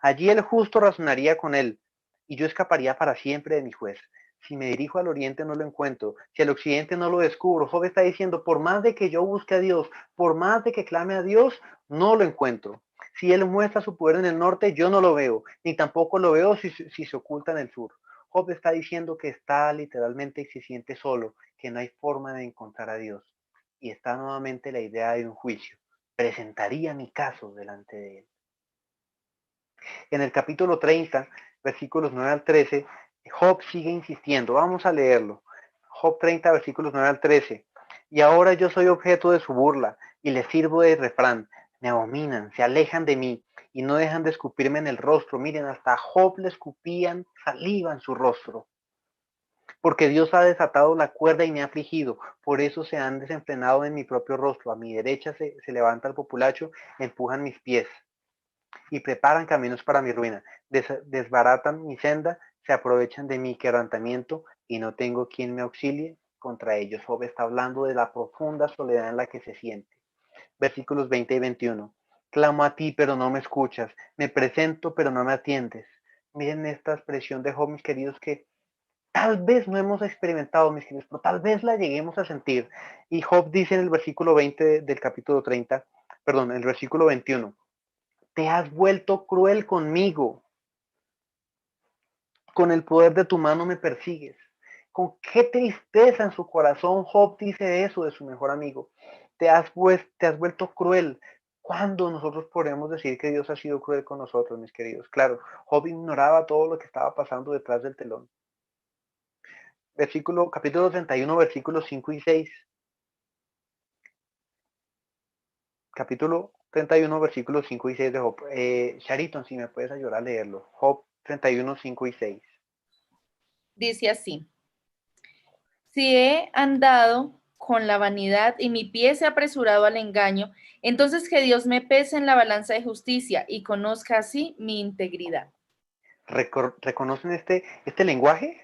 Allí el justo razonaría con él y yo escaparía para siempre de mi juez. Si me dirijo al oriente no lo encuentro, si al occidente no lo descubro. Job está diciendo, por más de que yo busque a Dios, por más de que clame a Dios, no lo encuentro. Si él muestra su poder en el norte, yo no lo veo, ni tampoco lo veo si se oculta en el sur. Job está diciendo que está literalmente y se siente solo, que no hay forma de encontrar a Dios. Y está nuevamente la idea de un juicio. Presentaría mi caso delante de él. En el capítulo 30, versículos 9 al 13, Job sigue insistiendo. Vamos a leerlo. Job 30, versículos 9 al 13. Y ahora yo soy objeto de su burla y les sirvo de refrán. Me abominan, se alejan de mí y no dejan de escupirme en el rostro. Miren, hasta a Job le escupían saliva en su rostro. Porque Dios ha desatado la cuerda y me ha afligido. Por eso se han desenfrenado en mi propio rostro. A mi derecha se levanta el populacho, empujan mis pies. y preparan caminos para mi ruina. Desbaratan mi senda, se aprovechan de mi quebrantamiento y no tengo quien me auxilie contra ellos. Job está hablando de la profunda soledad en la que se siente. Versículos 20 y 21. Clamo a ti, pero no me escuchas. Me presento, pero no me atiendes. Miren esta expresión de Job, mis queridos, que tal vez no hemos experimentado, mis queridos, pero tal vez la lleguemos a sentir. Y Job dice en el versículo 20 del capítulo 30, perdón, en el versículo 21, te has vuelto cruel conmigo. Con el poder de tu mano me persigues. Con qué tristeza en su corazón Job dice eso de su mejor amigo. Te has vuelto cruel. ¿Cuándo nosotros podemos decir que Dios ha sido cruel con nosotros, mis queridos? Claro, Job ignoraba todo lo que estaba pasando detrás del telón. Capítulo 31, versículos 5 y 6. Capítulo 31, versículos 5 y 6 de Job. Shariton, si me puedes ayudar a leerlo. Job 31, 5 y 6. Dice así: si he andado con la vanidad y mi pie se ha apresurado al engaño, entonces que Dios me pese en la balanza de justicia y conozca así mi integridad. ¿Reconocen este lenguaje?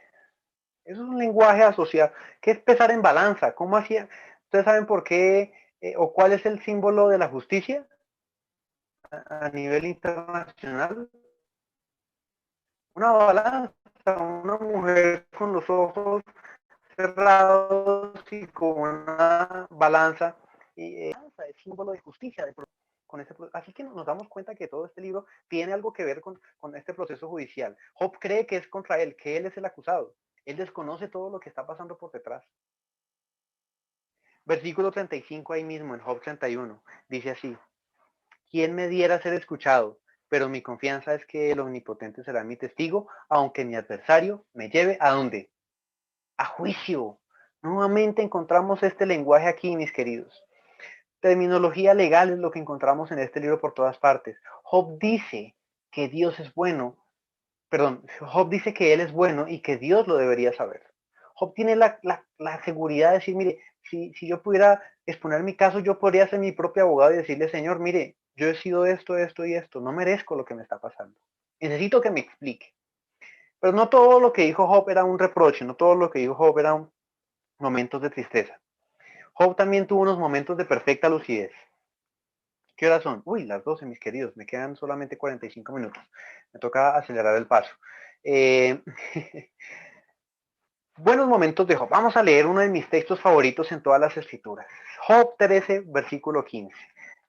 Es un lenguaje asociado. ¿Qué es pesar en balanza? ¿Cómo hacía? ¿Ustedes saben por qué o cuál es el símbolo de la justicia a nivel internacional? Una balanza, una mujer con los ojos cerrados y con una balanza. Y es símbolo de justicia. Así que nos damos cuenta que todo este libro tiene algo que ver con este proceso judicial. Job cree que es contra él, que él es el acusado. Él desconoce todo lo que está pasando por detrás. Versículo 35 ahí mismo en Job 31. Dice así: ¿quién me diera ser escuchado? Pero mi confianza es que el Omnipotente será mi testigo, aunque mi adversario me lleve ¿a dónde? A juicio. Nuevamente encontramos este lenguaje aquí, mis queridos. Terminología legal es lo que encontramos en este libro por todas partes. Job dice que Dios es bueno, Job dice que él es bueno y que Dios lo debería saber. Job tiene la seguridad de decir, mire, si yo pudiera exponer mi caso, yo podría ser mi propio abogado y decirle, Señor, mire, yo he sido esto, esto y esto, no merezco lo que me está pasando. Necesito que me explique. Pero no todo lo que dijo Job era un reproche, no todo lo que dijo Job eran momentos de tristeza. Job también tuvo unos momentos de perfecta lucidez. ¿Qué horas son? Uy, las 12, mis queridos. Me quedan solamente 45 minutos. Me toca acelerar el paso. Buenos momentos de Job. Vamos a leer uno de mis textos favoritos en todas las escrituras. Job 13, versículo 15.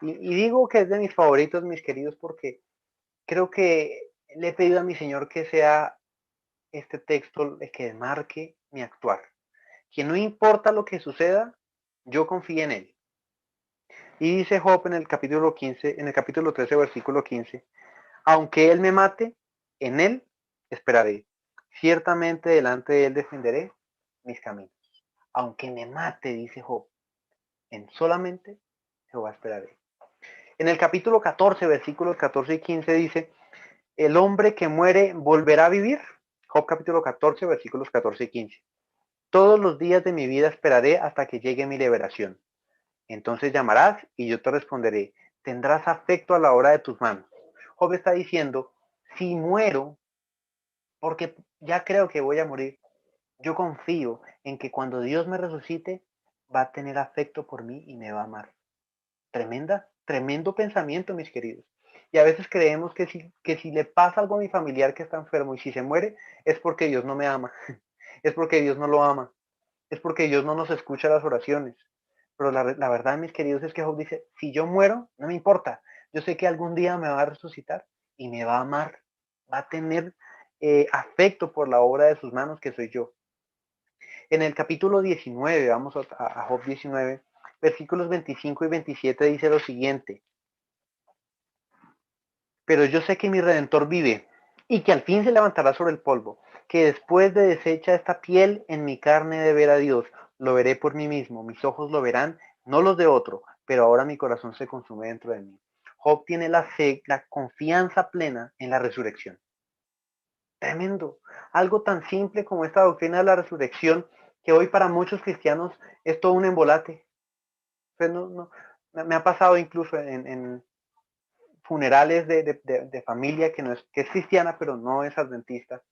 Y digo que es de mis favoritos, mis queridos, porque creo que le he pedido a mi Señor que sea este texto el que marque mi actuar. Que no importa lo que suceda, yo confío en Él. Y dice Job en el capítulo 15, en el capítulo 13, versículo 15, aunque Él me mate, en Él esperaré. Ciertamente delante de Él defenderé mis caminos. Aunque me mate, dice Job, en solamente Jehová esperaré. En el capítulo 14, versículos 14 y 15 dice, el hombre que muere volverá a vivir. Job capítulo 14, versículos 14 y 15. Todos los días de mi vida esperaré hasta que llegue mi liberación. Entonces llamarás y yo te responderé. Tendrás afecto a la obra de tus manos. Job está diciendo, si muero, porque ya creo que voy a morir, yo confío en que cuando Dios me resucite, va a tener afecto por mí y me va a amar. Tremendo pensamiento, mis queridos. Y a veces creemos que si le pasa algo a mi familiar que está enfermo y si se muere, es porque Dios no me ama, es porque Dios no lo ama, es porque Dios no nos escucha las oraciones. Pero la verdad, mis queridos, es que Job dice, si yo muero, no me importa. Yo sé que algún día me va a resucitar y me va a amar, va a tener afecto por la obra de sus manos que soy yo. En el capítulo 19, vamos a Job 19, versículos 25 y 27 dice lo siguiente. Pero yo sé que mi Redentor vive y que al fin se levantará sobre el polvo, que después de deshecha esta piel en mi carne de ver a Dios, lo veré por mí mismo, mis ojos lo verán, no los de otro, pero ahora mi corazón se consume dentro de mí. Job tiene la confianza plena en la resurrección. Tremendo. Algo tan simple como esta doctrina de la resurrección, que hoy para muchos cristianos es todo un embolate. Pues me ha pasado incluso funerales de familia que es cristiana, pero no es adventista,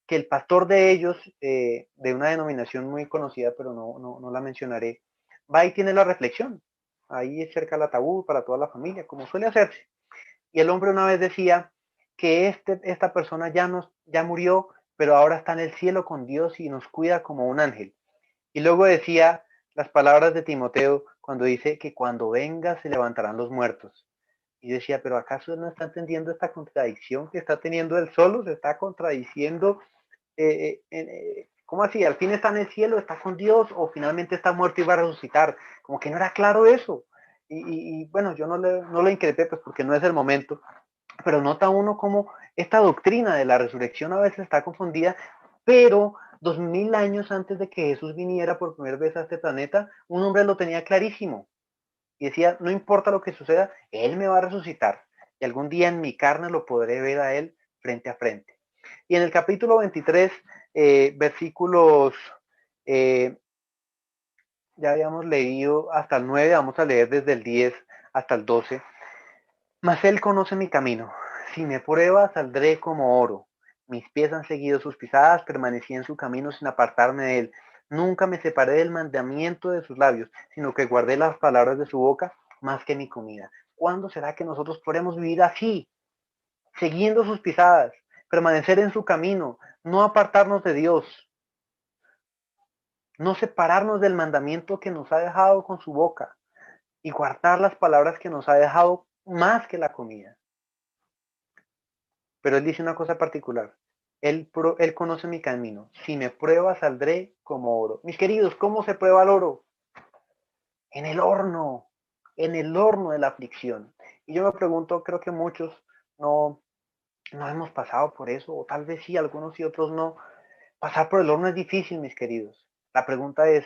que el pastor de ellos, de una denominación muy conocida, pero no la mencionaré, va y tiene la reflexión, ahí cerca del ataúd para toda la familia, como suele hacerse. Y el hombre una vez decía que esta persona ya murió, pero ahora está en el cielo con Dios y nos cuida como un ángel. Y luego decía las palabras de Timoteo cuando dice que cuando venga se levantarán los muertos. Y decía, pero ¿acaso él no está entendiendo esta contradicción que está teniendo él solo? Se está contradiciendo. ¿Cómo así? ¿Al fin está en el cielo, está con Dios o finalmente está muerto y va a resucitar? Como que no era claro eso. Y bueno, yo no lo increpé pues porque no es el momento, pero nota uno como esta doctrina de la resurrección a veces está confundida, pero 2000 años antes de que Jesús viniera por primera vez a este planeta, un hombre lo tenía clarísimo y decía, no importa lo que suceda, Él me va a resucitar y algún día en mi carne lo podré ver a Él frente a frente. Y en el capítulo 23, versículos, ya habíamos leído hasta el 9, vamos a leer desde el 10 hasta el 12. Mas Él conoce mi camino. Si me prueba, saldré como oro. Mis pies han seguido sus pisadas, permanecí en su camino sin apartarme de Él. Nunca me separé del mandamiento de sus labios, sino que guardé las palabras de su boca más que mi comida. ¿Cuándo será que nosotros podremos vivir así, siguiendo sus pisadas, permanecer en su camino, no apartarnos de Dios, no separarnos del mandamiento que nos ha dejado con su boca y guardar las palabras que nos ha dejado más que la comida? Pero Él dice una cosa particular. Él conoce mi camino. Si me prueba, saldré como oro. Mis queridos, ¿cómo se prueba el oro? En el horno de la aflicción. Y yo me pregunto, creo que muchos no hemos pasado por eso, o tal vez sí, algunos y otros no. Pasar por el horno es difícil, mis queridos. La pregunta es,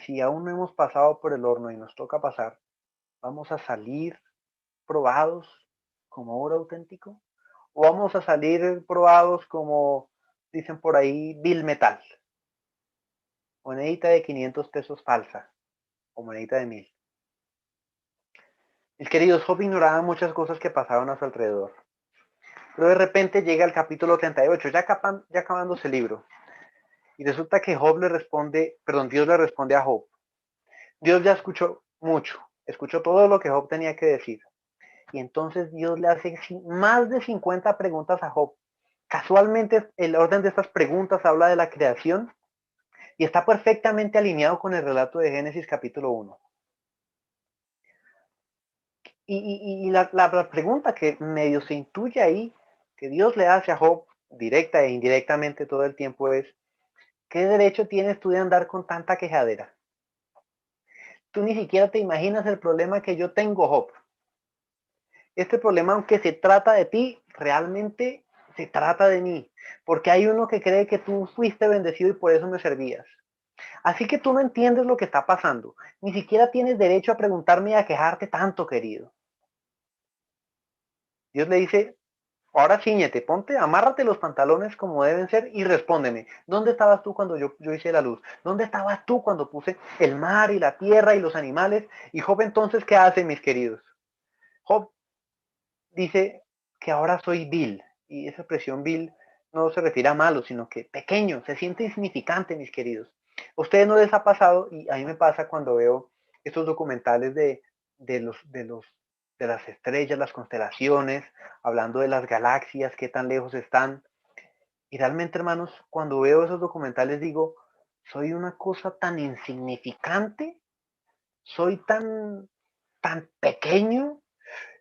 si aún no hemos pasado por el horno y nos toca pasar, ¿vamos a salir probados como oro auténtico? ¿O vamos a salir probados como dicen por ahí, Bill Metal? Monedita de 500 pesos falsa o monedita de 1000. Mis queridos, Job ignoraba muchas cosas que pasaban a su alrededor. Pero de repente llega el capítulo 38, ya acabándose el libro. Y resulta que Dios le responde a Job. Dios ya escuchó mucho, escuchó todo lo que Job tenía que decir. Y entonces Dios le hace más de 50 preguntas a Job. Casualmente el orden de estas preguntas habla de la creación y está perfectamente alineado con el relato de Génesis capítulo 1. Y la pregunta que medio se intuye ahí, que Dios le hace a Job, directa e indirectamente todo el tiempo, es, ¿qué derecho tienes tú de andar con tanta quejadera? Tú ni siquiera te imaginas el problema que yo tengo, Job. Este problema, aunque se trata de ti, realmente se trata de mí, porque hay uno que cree que tú fuiste bendecido y por eso me servías. Así que tú no entiendes lo que está pasando. Ni siquiera tienes derecho a preguntarme y a quejarte tanto, querido. Dios le dice, ahora ciñete, ponte, amárrate los pantalones como deben ser y respóndeme. ¿Dónde estabas tú cuando yo hice la luz? ¿Dónde estabas tú cuando puse el mar y la tierra y los animales? Y Job entonces, ¿qué hace, mis queridos? Job dice que ahora soy vil. Y esa expresión vil no se refiere a malo, sino que pequeño, se siente insignificante, mis queridos. A ustedes no les ha pasado, y a mí me pasa cuando veo estos documentales de las estrellas, las constelaciones, hablando de las galaxias, qué tan lejos están. Y realmente, hermanos, cuando veo esos documentales digo, soy una cosa tan insignificante, soy tan pequeño,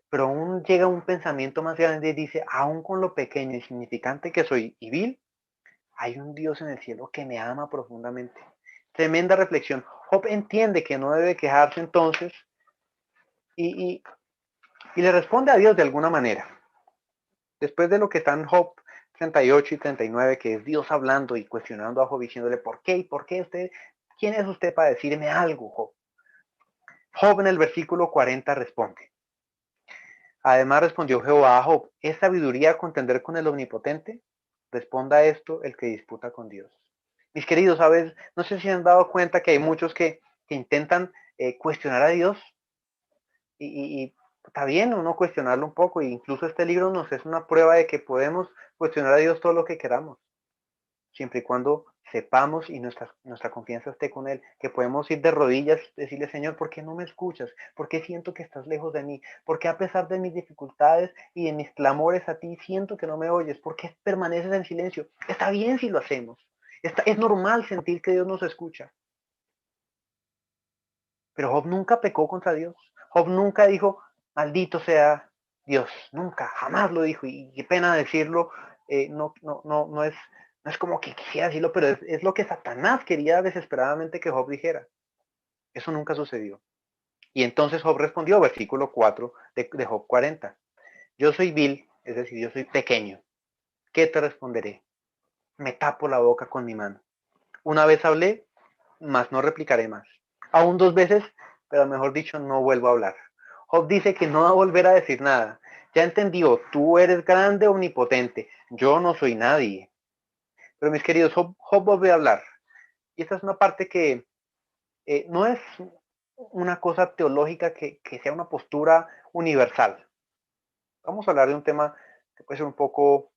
pero aún llega un pensamiento más grande y dice, aún con lo pequeño y insignificante que soy y vil, hay un Dios en el cielo que me ama profundamente. Tremenda reflexión. Job entiende que no debe quejarse entonces y le responde a Dios de alguna manera. Después de lo que están Job 38 y 39, que es Dios hablando y cuestionando a Job, diciéndole, ¿por qué? ¿Y por qué usted? ¿Quién es usted para decirme algo, Job? Job en el versículo 40 responde. Además respondió Jehová a Job, ¿es sabiduría contender con el Omnipotente? Responda esto el que disputa con Dios. Mis queridos, ¿sabes? No sé si han dado cuenta que hay muchos que intentan cuestionar a Dios y está bien uno cuestionarlo un poco, e incluso este libro nos es una prueba de que podemos cuestionar a Dios todo lo que queramos, siempre y cuando sepamos y nuestra confianza esté con Él, que podemos ir de rodillas, decirle, Señor, ¿por qué no me escuchas? ¿Por qué siento que estás lejos de mí? ¿Por qué a pesar de mis dificultades y de mis clamores a ti, siento que no me oyes? ¿Por qué permaneces en silencio? Está bien si lo hacemos. Es normal sentir que Dios nos escucha. Pero Job nunca pecó contra Dios. Job nunca dijo, maldito sea Dios. Nunca, jamás lo dijo. Y qué pena decirlo, no es como que quisiera decirlo, pero es lo que Satanás quería desesperadamente que Job dijera. Eso nunca sucedió. Y entonces Job respondió, versículo 4 de Job 40. Yo soy vil, es decir, yo soy pequeño. ¿Qué te responderé? Me tapo la boca con mi mano. Una vez hablé, mas no replicaré más. Aún 2 veces, pero mejor dicho, no vuelvo a hablar. Job dice que no va a volver a decir nada. Ya entendió, tú eres grande, omnipotente. Yo no soy nadie. Pero mis queridos, Job vuelve a hablar. Y esta es una parte que no es una cosa teológica que sea una postura universal. Vamos a hablar de un tema que puede ser un poco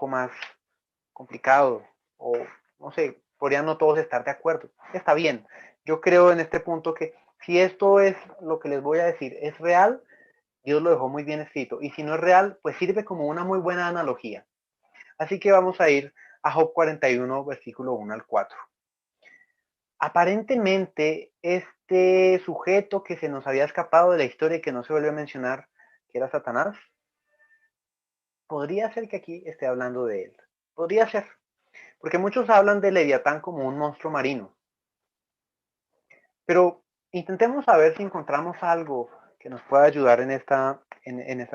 más complicado o no sé, podrían no todos estar de acuerdo. Está bien. Yo creo en este punto que si esto es lo que les voy a decir, es real, Dios lo dejó muy bien escrito. Y si no es real, pues sirve como una muy buena analogía. Así que vamos a ir a Job 41, versículo 1 al 4. Aparentemente, este sujeto que se nos había escapado de la historia y que no se vuelve a mencionar, que era Satanás, podría ser que aquí esté hablando de él. Podría ser. Porque muchos hablan de Leviatán como un monstruo marino. Pero intentemos saber si encontramos algo que nos pueda ayudar en esta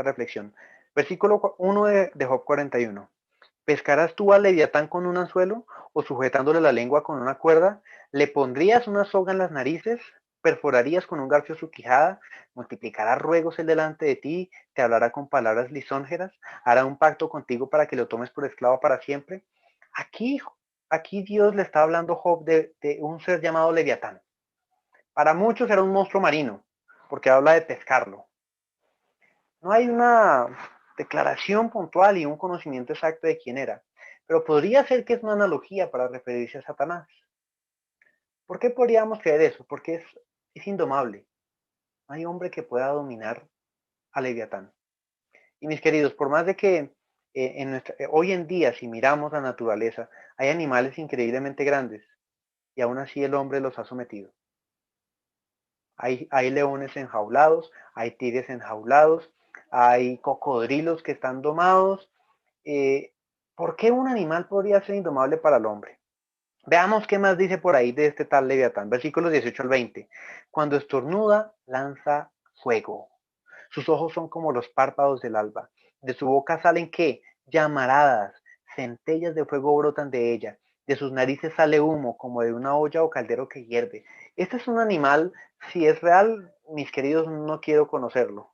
reflexión. Versículo 1 de Job 41. ¿Pescarás tú al Leviatán con un anzuelo o sujetándole la lengua con una cuerda? ¿Le pondrías una soga en las narices? ¿Perforarías con un garfio su quijada? ¿Multiplicará ruegos él delante de ti? ¿Te hablará con palabras lisonjeras? ¿Hará un pacto contigo para que lo tomes por esclavo para siempre? Aquí Dios le está hablando a Job de un ser llamado Leviatán. Para muchos era un monstruo marino, porque habla de pescarlo. No hay una declaración puntual y un conocimiento exacto de quién era, pero podría ser que es una analogía para referirse a Satanás. ¿Por qué podríamos creer eso? Porque es indomable. No hay hombre que pueda dominar a Leviatán. Y mis queridos, por más de que hoy en día, si miramos la naturaleza, hay animales increíblemente grandes y aún así el hombre los ha sometido. Hay leones enjaulados, hay tigres enjaulados, hay cocodrilos que están domados. ¿Por qué un animal podría ser indomable para el hombre? Veamos qué más dice por ahí de este tal Leviatán. Versículos 18 al 20. Cuando estornuda, lanza fuego. Sus ojos son como los párpados del alba. De su boca salen ¿qué? Llamaradas, centellas de fuego brotan de ella. De sus narices sale humo como de una olla o caldero que hierve. Este es un animal, si es real, mis queridos, no quiero conocerlo.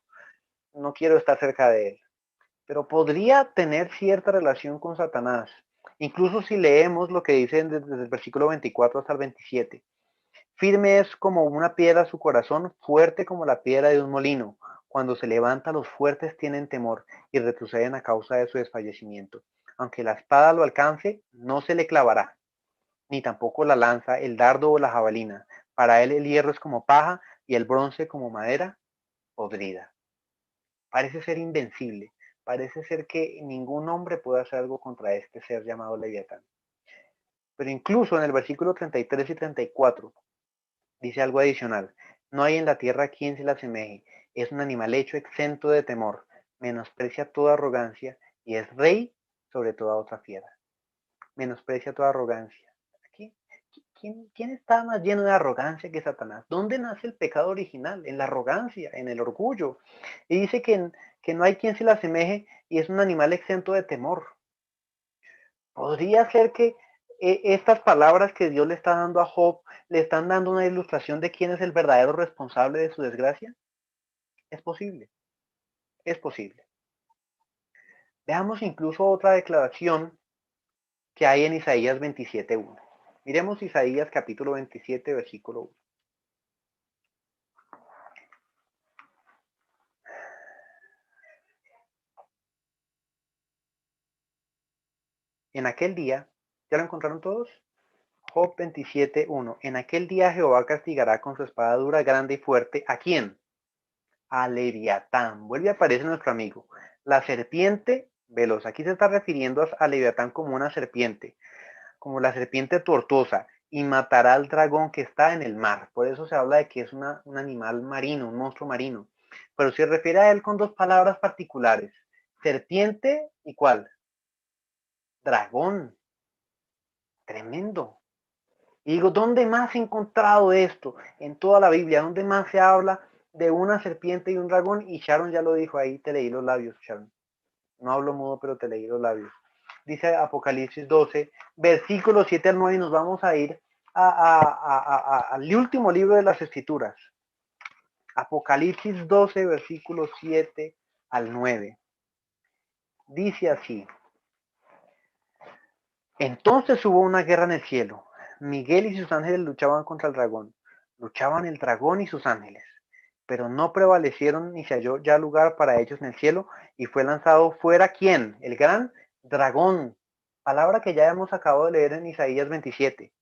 No quiero estar cerca de él. Pero podría tener cierta relación con Satanás. Incluso si leemos lo que dicen desde el versículo 24 hasta el 27. Firme es como una piedra su corazón, fuerte como la piedra de un molino. Cuando se levanta, los fuertes tienen temor y retroceden a causa de su desfallecimiento. Aunque la espada lo alcance, no se le clavará, ni tampoco la lanza, el dardo o la jabalina. Para él el hierro es como paja y el bronce como madera podrida. Parece ser invencible. Parece ser que ningún hombre puede hacer algo contra este ser llamado Leviatán. Pero incluso en el versículo 33 y 34 dice algo adicional. No hay en la tierra quien se le asemeje. Es un animal hecho exento de temor. Menosprecia toda arrogancia y es rey sobre toda otra fiera. Menosprecia toda arrogancia. Aquí, ¿quién está más lleno de arrogancia que Satanás? ¿Dónde nace el pecado original? En la arrogancia, en el orgullo. Y dice que no hay quien se le asemeje y es un animal exento de temor. Podría ser que estas palabras que Dios le está dando a Job le están dando una ilustración de quién es el verdadero responsable de su desgracia. Es posible, es posible. Veamos incluso otra declaración que hay en Isaías 27:1. Miremos Isaías capítulo 27, versículo 1. En aquel día, ¿ya lo encontraron todos? Job 27:1. En aquel día Jehová castigará con su espada dura, grande y fuerte. ¿A quién? A Leviatán. Vuelve a aparecer nuestro amigo. La serpiente veloz. Aquí se está refiriendo a Leviatán como una serpiente, como la serpiente tortuosa, y matará al dragón que está en el mar. Por eso se habla de que es un animal marino, un monstruo marino. Pero se refiere a él con dos palabras particulares. Serpiente y ¿cuál? Dragón. Tremendo. Y digo, ¿dónde más he encontrado esto? En toda la Biblia, ¿dónde más se habla de una serpiente y un dragón? Y Sharon ya lo dijo ahí, te leí los labios, Sharon. No hablo mudo, pero te leí los labios. Dice Apocalipsis 12, versículos 7 al 9, y nos vamos a ir al último libro de las Escrituras. Apocalipsis 12, versículos 7 al 9. Dice así. Entonces hubo una guerra en el cielo. Miguel y sus ángeles luchaban contra el dragón. Luchaban el dragón y sus ángeles, pero no prevalecieron ni se halló ya lugar para ellos en el cielo, y fue lanzado fuera ¿quién? El gran dragón. Palabra que ya hemos acabado de leer en Isaías 27.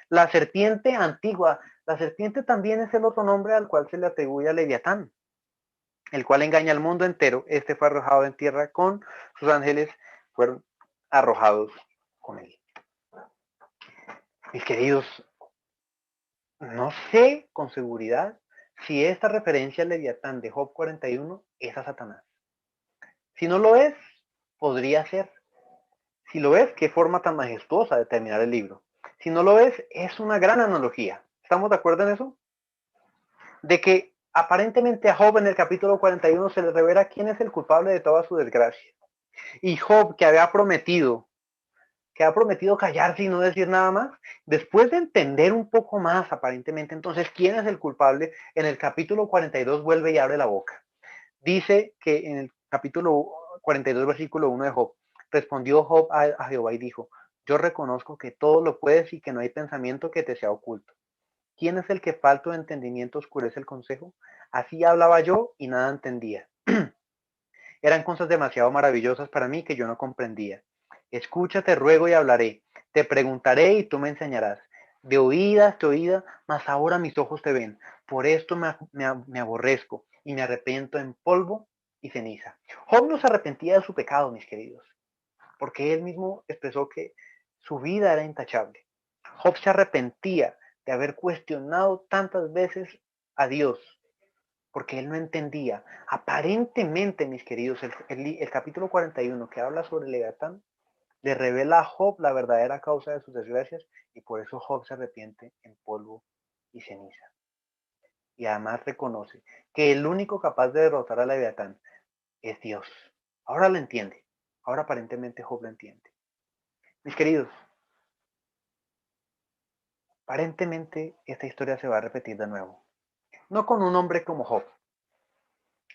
La serpiente antigua. La serpiente también es el otro nombre al cual se le atribuye a Leviatán, el cual engaña al mundo entero. Este fue arrojado en tierra con sus ángeles, fueron arrojados con él. Mis queridos, no sé con seguridad si esta referencia al Leviatán de Job 41 es a Satanás. Si no lo es, podría ser. Si lo es, qué forma tan majestuosa de terminar el libro. Si no lo es una gran analogía. ¿Estamos de acuerdo en eso? De que aparentemente a Job en el capítulo 41 se le revela quién es el culpable de toda su desgracia. Y Job, que ha prometido callarse y no decir nada más, después de entender un poco más aparentemente entonces quién es el culpable, en el capítulo 42 vuelve y abre la boca. Dice que en el capítulo 42 versículo 1 de Job, respondió Job a Jehová y dijo, yo reconozco que todo lo puedes y que no hay pensamiento que te sea oculto. ¿Quién es el que falto de entendimiento oscurece el consejo? Así hablaba yo y nada entendía. Eran cosas demasiado maravillosas para mí que yo no comprendía. Escucha, te ruego y hablaré. Te preguntaré y tú me enseñarás. De oídas te oída, mas ahora mis ojos te ven. Por esto me aborrezco y me arrepiento en polvo y ceniza. Job no se arrepentía de su pecado, mis queridos, porque él mismo expresó que su vida era intachable. Job se arrepentía de haber cuestionado tantas veces a Dios, porque él no entendía. Aparentemente, mis queridos, el capítulo 41 que habla sobre Leviatán, le revela a Job la verdadera causa de sus desgracias, y por eso Job se arrepiente en polvo y ceniza. Y además reconoce que el único capaz de derrotar a Leviatán es Dios. Ahora lo entiende. Ahora aparentemente Job lo entiende. Mis queridos, aparentemente esta historia se va a repetir de nuevo. No con un hombre como Job.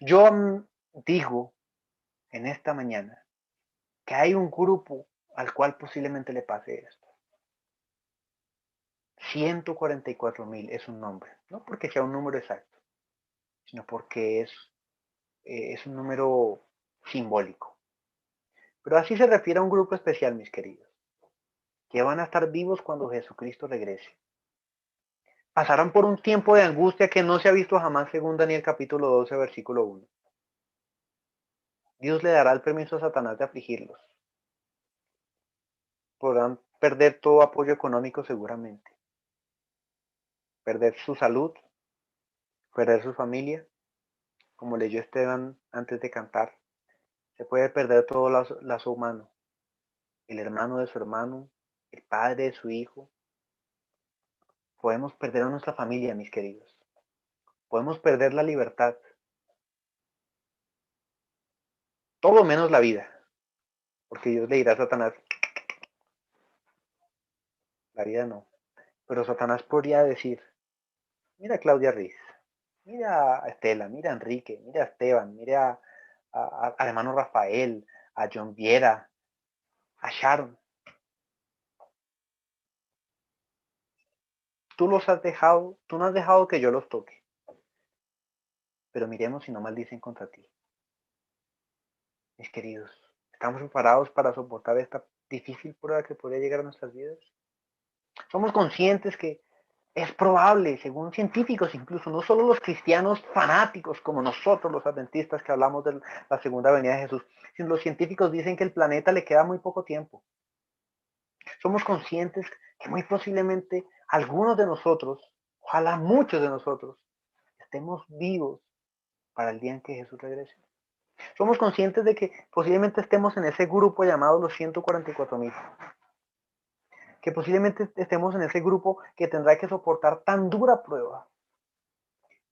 Yo digo en esta mañana que hay un grupo al cual posiblemente le pase esto. 144,000 es un nombre, no porque sea un número exacto, sino porque es un número simbólico. Pero así se refiere a un grupo especial, mis queridos, que van a estar vivos cuando Jesucristo regrese. Pasarán por un tiempo de angustia que no se ha visto jamás, según Daniel capítulo 12, versículo 1. Dios le dará el permiso a Satanás de afligirlos. Podrán perder todo apoyo económico seguramente, perder su salud, perder su familia, como leyó Esteban antes de cantar. Se puede perder todo lazo humano, el hermano de su hermano, el padre de su hijo. Podemos perder a nuestra familia, mis queridos. Podemos perder la libertad. Todo menos la vida. Porque Dios le dirá a Satanás, la vida no. Pero Satanás podría decir, mira a Claudia Riz, mira a Estela, mira a Enrique, mira a Esteban, mira a hermano Rafael, a John Viera, a Sharon. Tú no has dejado que yo los toque. Pero miremos si no maldicen contra ti. Mis queridos, ¿estamos preparados para soportar esta difícil prueba que podría llegar a nuestras vidas? Somos conscientes que es probable, según científicos incluso, no solo los cristianos fanáticos como nosotros los adventistas que hablamos de la segunda venida de Jesús, sino los científicos dicen que el planeta le queda muy poco tiempo. Somos conscientes que muy posiblemente algunos de nosotros, ojalá muchos de nosotros, estemos vivos para el día en que Jesús regrese. Somos conscientes de que posiblemente estemos en ese grupo llamado los 144,000. Que posiblemente estemos en ese grupo que tendrá que soportar tan dura prueba.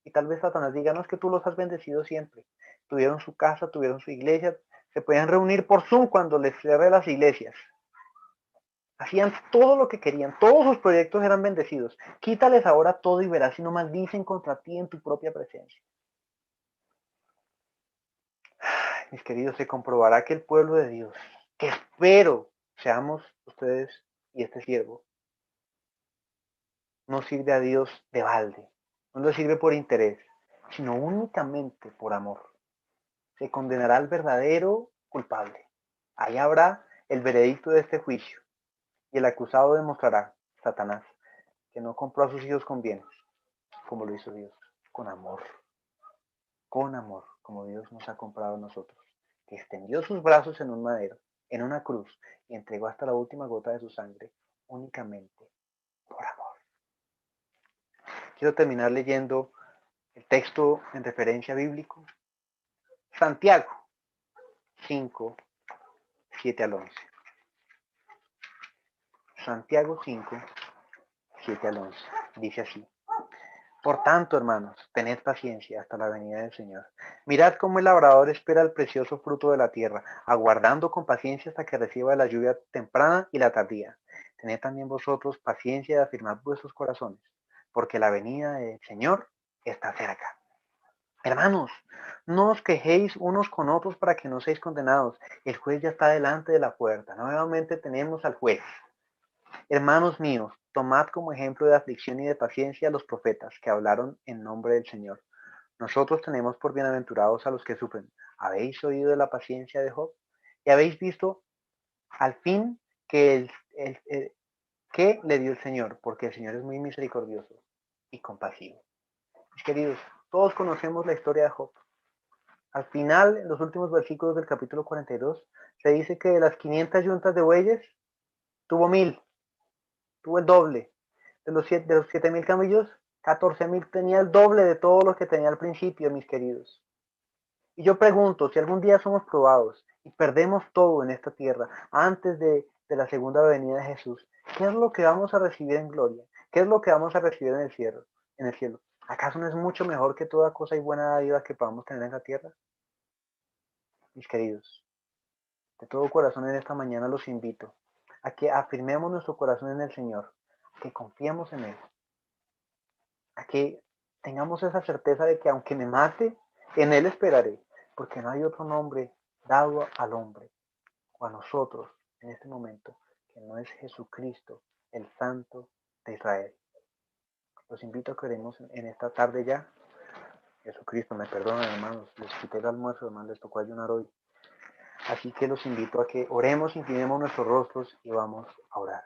Y tal vez Satanás diga, no, es que tú los has bendecido siempre. Tuvieron su casa, tuvieron su iglesia, se podían reunir por Zoom cuando les cerré las iglesias. Hacían todo lo que querían, todos sus proyectos eran bendecidos. Quítales ahora todo y verás si no maldicen contra ti en tu propia presencia. Mis queridos, se comprobará que el pueblo de Dios, que espero seamos ustedes y este siervo, no sirve a Dios de balde, no lo sirve por interés, sino únicamente por amor. Se condenará al verdadero culpable. Ahí habrá el veredicto de este juicio. Y el acusado demostrará, Satanás, que no compró a sus hijos con bienes, como lo hizo Dios, con amor, como Dios nos ha comprado a nosotros, que extendió sus brazos en un madero, en una cruz, y entregó hasta la última gota de su sangre, únicamente por amor. Quiero terminar leyendo el texto en referencia bíblico. Santiago 5, 7 al 11. Santiago 5, 7 al 11. Dice así. Por tanto, hermanos, tened paciencia hasta la venida del Señor. Mirad cómo el labrador espera el precioso fruto de la tierra, aguardando con paciencia hasta que reciba la lluvia temprana y la tardía. Tened también vosotros paciencia de afirmar vuestros corazones, porque la venida del Señor está cerca. Hermanos, no os quejéis unos con otros para que no seáis condenados. El juez ya está delante de la puerta. Nuevamente tenemos al juez. Hermanos míos, tomad como ejemplo de aflicción y de paciencia a los profetas que hablaron en nombre del Señor. Nosotros tenemos por bienaventurados a los que sufren. ¿Habéis oído de la paciencia de Job? ¿Y habéis visto al fin que le dio el Señor? Porque el Señor es muy misericordioso y compasivo. Mis queridos, todos conocemos la historia de Job. Al final, en los últimos versículos del capítulo 42, se dice que de las 500 yuntas de bueyes, tuvo 1000. Tuvo el doble. De los 7,000 camellos, 14,000 tenía el doble de todos los que tenía al principio, mis queridos. Y yo pregunto, si algún día somos probados y perdemos todo en esta tierra antes de la segunda venida de Jesús, ¿qué es lo que vamos a recibir en gloria? ¿Qué es lo que vamos a recibir en el cielo? ¿Acaso no es mucho mejor que toda cosa y buena dádiva que podamos tener en la tierra? Mis queridos, de todo corazón en esta mañana los invito a que afirmemos nuestro corazón en el Señor, a que confiemos en Él, a que tengamos esa certeza de que aunque me mate, en Él esperaré, porque no hay otro nombre dado al hombre o a nosotros en este momento que no es Jesucristo, el Santo de Israel. Los invito a que oremos en esta tarde ya. Jesucristo, me perdonen, hermanos, les quité el almuerzo, hermanos, les tocó ayunar hoy. Así que los invito a que oremos, inclinemos nuestros rostros y vamos a orar.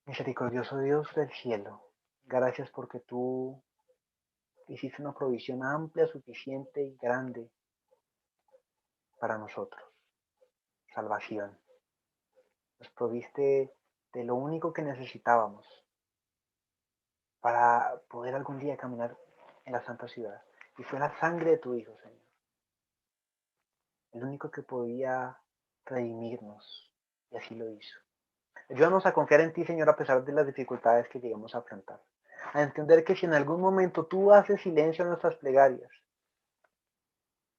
Misericordioso Dios del cielo, gracias porque tú hiciste una provisión amplia, suficiente y grande para nosotros. Salvación. Nos proviste de lo único que necesitábamos para poder algún día caminar en la santa ciudad. Y fue la sangre de tu Hijo, Señor. El único que podía redimirnos. Y así lo hizo. Ayúdanos a confiar en ti, Señor, a pesar de las dificultades que lleguemos a enfrentar. A entender que si en algún momento tú haces silencio en nuestras plegarias,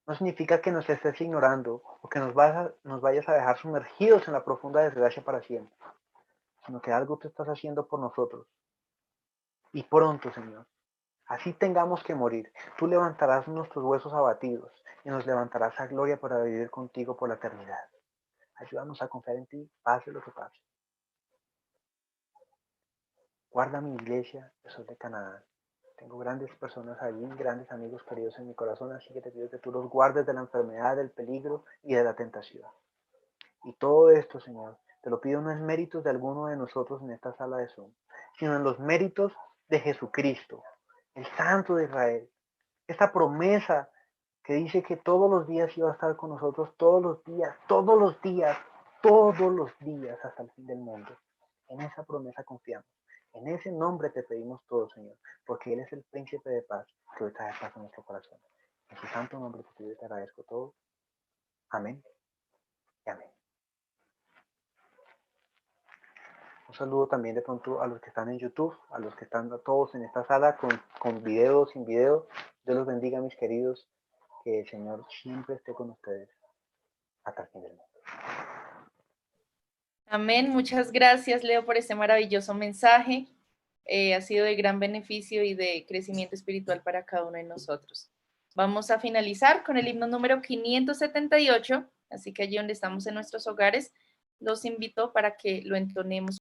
no significa que nos estés ignorando o que nos vayas a dejar sumergidos en la profunda desgracia para siempre, sino que algo tú estás haciendo por nosotros. Y pronto, Señor, así tengamos que morir, tú levantarás nuestros huesos abatidos y nos levantarás a gloria para vivir contigo por la eternidad. Ayúdanos a confiar en ti, pase lo que pase. Guarda mi iglesia, yo soy de Canadá. Tengo grandes personas allí, grandes amigos queridos en mi corazón, así que te pido que tú los guardes de la enfermedad, del peligro y de la tentación. Y todo esto, Señor, te lo pido no en méritos de alguno de nosotros en esta sala de Zoom, sino en los méritos de Jesucristo, el Santo de Israel. Esta promesa que dice que todos los días iba a estar con nosotros, todos los días, todos los días, todos los días hasta el fin del mundo. En esa promesa confiamos. En ese nombre te pedimos todo, Señor, porque Él es el príncipe de paz que hoy trae paz a nuestro corazón. En su santo nombre te pido y te agradezco todo. Amén y amén. Un saludo también de pronto a los que están en YouTube, a los que están todos en esta sala con video, sin video. Dios los bendiga, mis queridos. Que el Señor siempre esté con ustedes hasta el fin del mundo. Amén. Muchas gracias, Leo, por este maravilloso mensaje. Ha sido de gran beneficio y de crecimiento espiritual para cada uno de nosotros. Vamos a finalizar con el himno número 578, así que allí donde estamos en nuestros hogares, los invito para que lo entonemos.